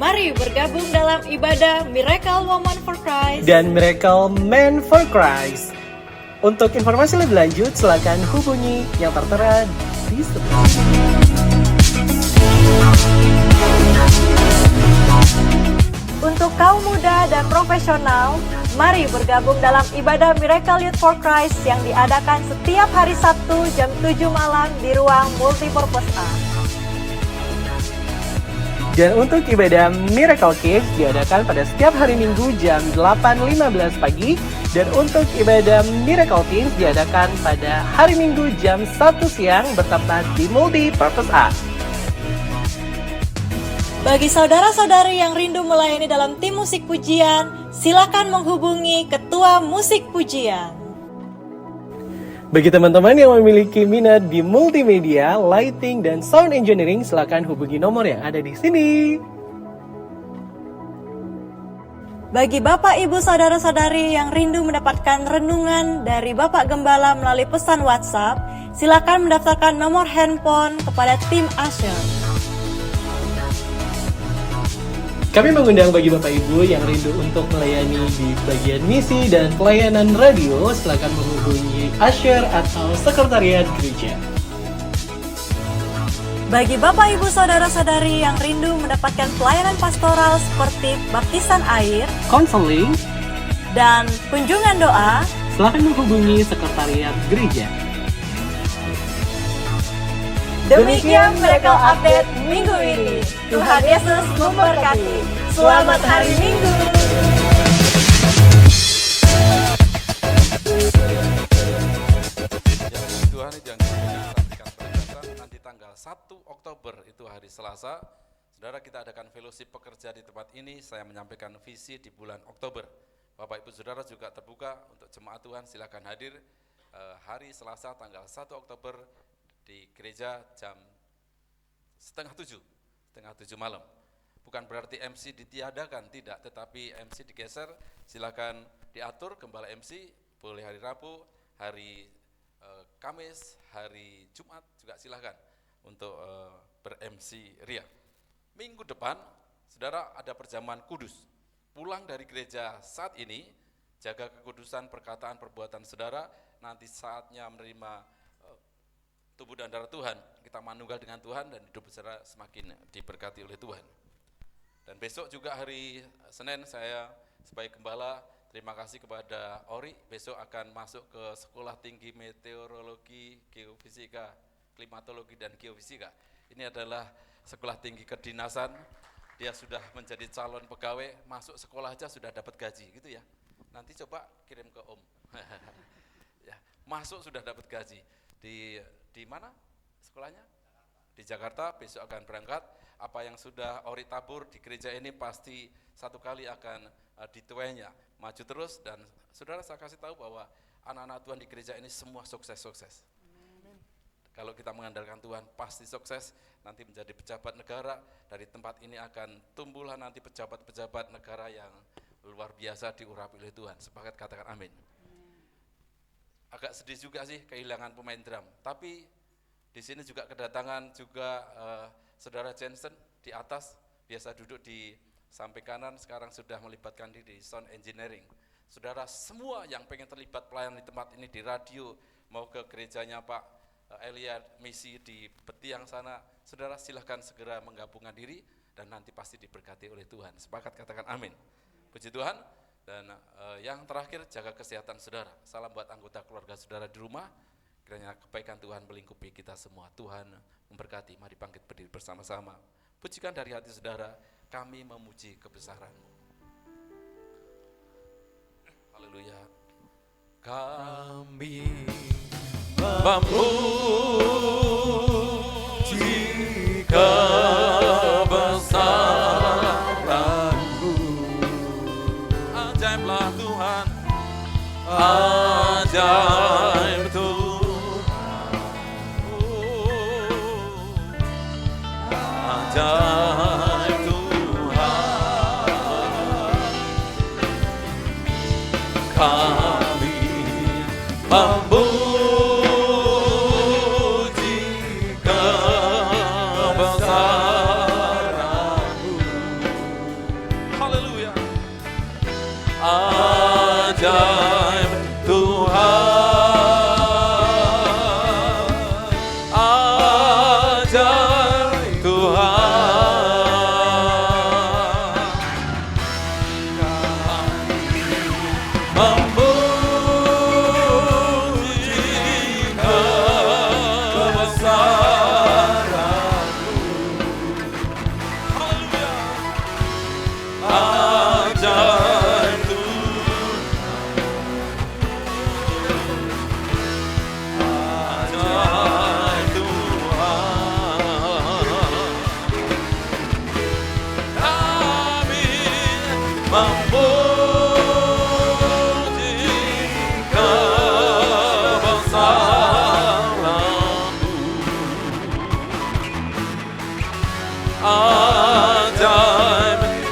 mari bergabung dalam ibadah Miracle Woman for Christ dan Miracle Men for Christ. Untuk informasi lebih lanjut, silakan hubungi yang tertera di sebelah. Untuk kaum muda dan profesional, mari bergabung dalam ibadah Miracle Youth for Christ yang diadakan setiap hari Sabtu jam 7 malam di ruang Multipurpose A. Dan untuk ibadah Miracle Kids diadakan pada setiap hari Minggu jam 8.15 pagi. Dan untuk ibadah Miracle Teens diadakan pada hari Minggu jam 1 siang bertempat di Multipurpose A. Bagi saudara-saudari yang rindu melayani dalam tim musik pujian, silakan menghubungi Ketua Musik Pujian. Bagi teman-teman yang memiliki minat di multimedia, lighting, dan sound engineering, silakan hubungi nomor yang ada di sini. Bagi Bapak, Ibu, Saudara-saudari yang rindu mendapatkan renungan dari Bapak Gembala melalui pesan WhatsApp, silakan mendaftarkan nomor handphone kepada tim Asher. Kami mengundang bagi Bapak Ibu yang rindu untuk melayani di bagian misi dan pelayanan radio, silakan menghubungi Asher atau Sekretariat Gereja. Bagi Bapak, Ibu, Saudara-saudari yang rindu mendapatkan pelayanan pastoral seperti baptisan air, Konseling, dan kunjungan doa, silakan menghubungi Sekretariat Gereja. demikian Miracle Update minggu ini. Tuhan Yesus memberkati. Selamat hari Minggu. Tuhan yang sampaikan penegasan nanti tanggal 1 Oktober itu hari Selasa. Saudara, kita adakan fellowship pekerja di tempat ini. Saya menyampaikan visi di bulan Oktober. Bapak Ibu Saudara juga terbuka untuk jemaat Tuhan, silakan hadir hari Selasa tanggal 1 Oktober di gereja jam setengah tujuh malam. Bukan berarti MC ditiadakan, tidak, tetapi MC digeser, silakan diatur gembala MC, boleh hari Rabu, hari Kamis, hari Jumat juga silakan untuk ber-MC ria. Minggu depan, saudara, ada perjamuan kudus. Pulang dari gereja saat ini, jaga kekudusan perkataan perbuatan saudara, nanti saatnya menerima tubuh dan darah Tuhan, kita manunggal dengan Tuhan dan hidup saudara semakin diberkati oleh Tuhan. Dan besok juga hari Senin saya sebagai gembala, terima kasih kepada Ori, besok akan masuk ke Sekolah Tinggi Meteorologi, Geofisika, Klimatologi dan Geofisika. Ini adalah sekolah tinggi kedinasan, dia sudah menjadi calon pegawai, masuk sekolah aja sudah dapat gaji gitu ya. Nanti coba kirim ke Om. Ya, masuk sudah dapat gaji. Di mana sekolahnya? Di Jakarta, besok akan berangkat. Apa yang sudah Ori tabur di gereja ini pasti satu kali akan dituainya. Maju terus, dan saudara saya kasih tahu bahwa anak-anak Tuhan di gereja ini semua sukses. Kalau kita mengandalkan Tuhan pasti sukses, nanti menjadi pejabat negara. Dari tempat ini akan tumbuhlah nanti pejabat-pejabat negara yang luar biasa diurapi oleh Tuhan. Sepakat katakan amin. Agak sedih juga sih kehilangan pemain drum, tapi di sini juga kedatangan juga saudara Jensen di atas, biasa duduk di samping kanan, sekarang sudah melibatkan diri di sound engineering. Saudara semua yang pengen terlibat pelayanan di tempat ini, di radio, mau ke gerejanya Pak Elia misi di Betiang sana, saudara silahkan segera menggabungkan diri dan nanti pasti diberkati oleh Tuhan. Sepakat katakan amin. Puji Tuhan. Dan yang terakhir, jaga kesehatan saudara. Salam buat anggota keluarga saudara di rumah. Kiranya kebaikan Tuhan melingkupi kita semua. Tuhan memberkati. Mari bangkit berdiri bersama-sama. Pujikan dari hati saudara, kami memuji kebesaran-Mu. Haleluya. Kami memuji kebesaran-Mu. Ajaiblah Tuhan, ajaib Tuhan, ajaib Tuhan. Kami memuji kebesaran-Mu. Haleluya. Ajaib Tuhan, ajaib Tuhan. Kami memuji kebesaran-Mu. Haleluya. Ajaib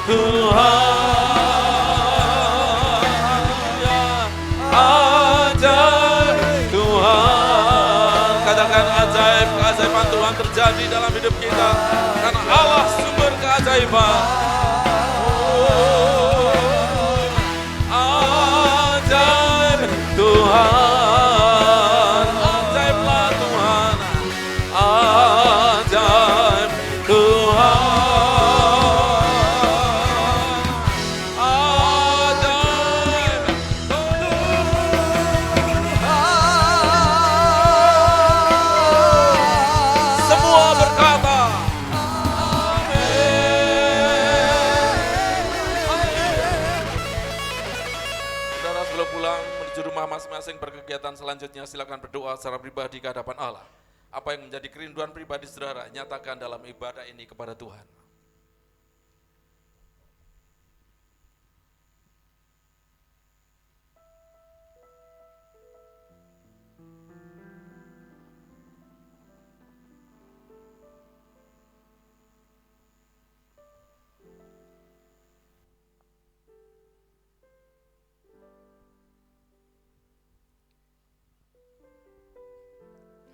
Tuhan, Keajaiban Tuhan terjadi dalam hidup kita, karena Allah sumber keajaiban. Ajaib Tuhan, ajaiblah Tuhan, ajaib Tuhan, ajaib Tuhan. Semua berkata, saudara sebelum pulang menuju rumah masing-masing berkegiatan selanjutnya, silakan berdoa secara pribadi ke hadapan Allah. Apa yang menjadi kerinduan pribadi saudara, nyatakan dalam ibadah ini kepada Tuhan.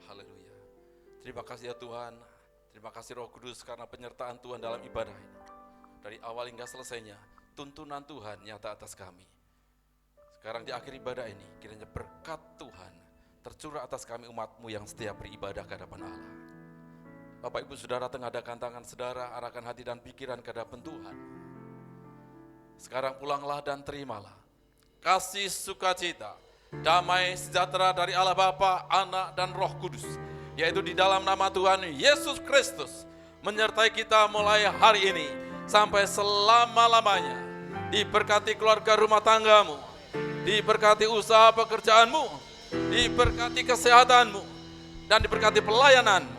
Haleluya. Terima kasih ya Tuhan. Terima kasih Roh Kudus karena penyertaan Tuhan dalam ibadah ini. Dari awal hingga selesainya, tuntunan Tuhan nyata atas kami. Sekarang di akhir ibadah ini, kiranya berkat Tuhan tercurah atas kami umat-Mu yang setia beribadah ke hadapan Allah. Bapak Ibu Saudara, tengadahkan tangan saudara, arahkan hati dan pikiran ke hadapan Tuhan. Sekarang pulanglah dan terimalah kasih sukacita, damai sejahtera dari Allah Bapa, Anak, dan Roh Kudus, yaitu di dalam nama Tuhan Yesus Kristus, menyertai kita mulai hari ini sampai selama-lamanya. Diberkati keluarga rumah tanggamu, diberkati usaha pekerjaanmu, diberkati kesehatanmu, dan diberkati pelayananmu.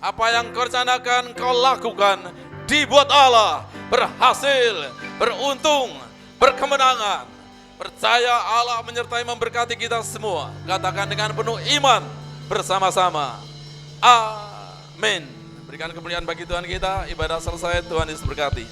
Apa yang kau rencanakan, kau lakukan, dibuat Allah berhasil, beruntung, berkemenangan. Percaya Allah menyertai memberkati kita semua. Katakan dengan penuh iman bersama-sama. Amin. Berikan kemuliaan bagi Tuhan kita. Ibadah selesai, Tuhan Yesus berkati.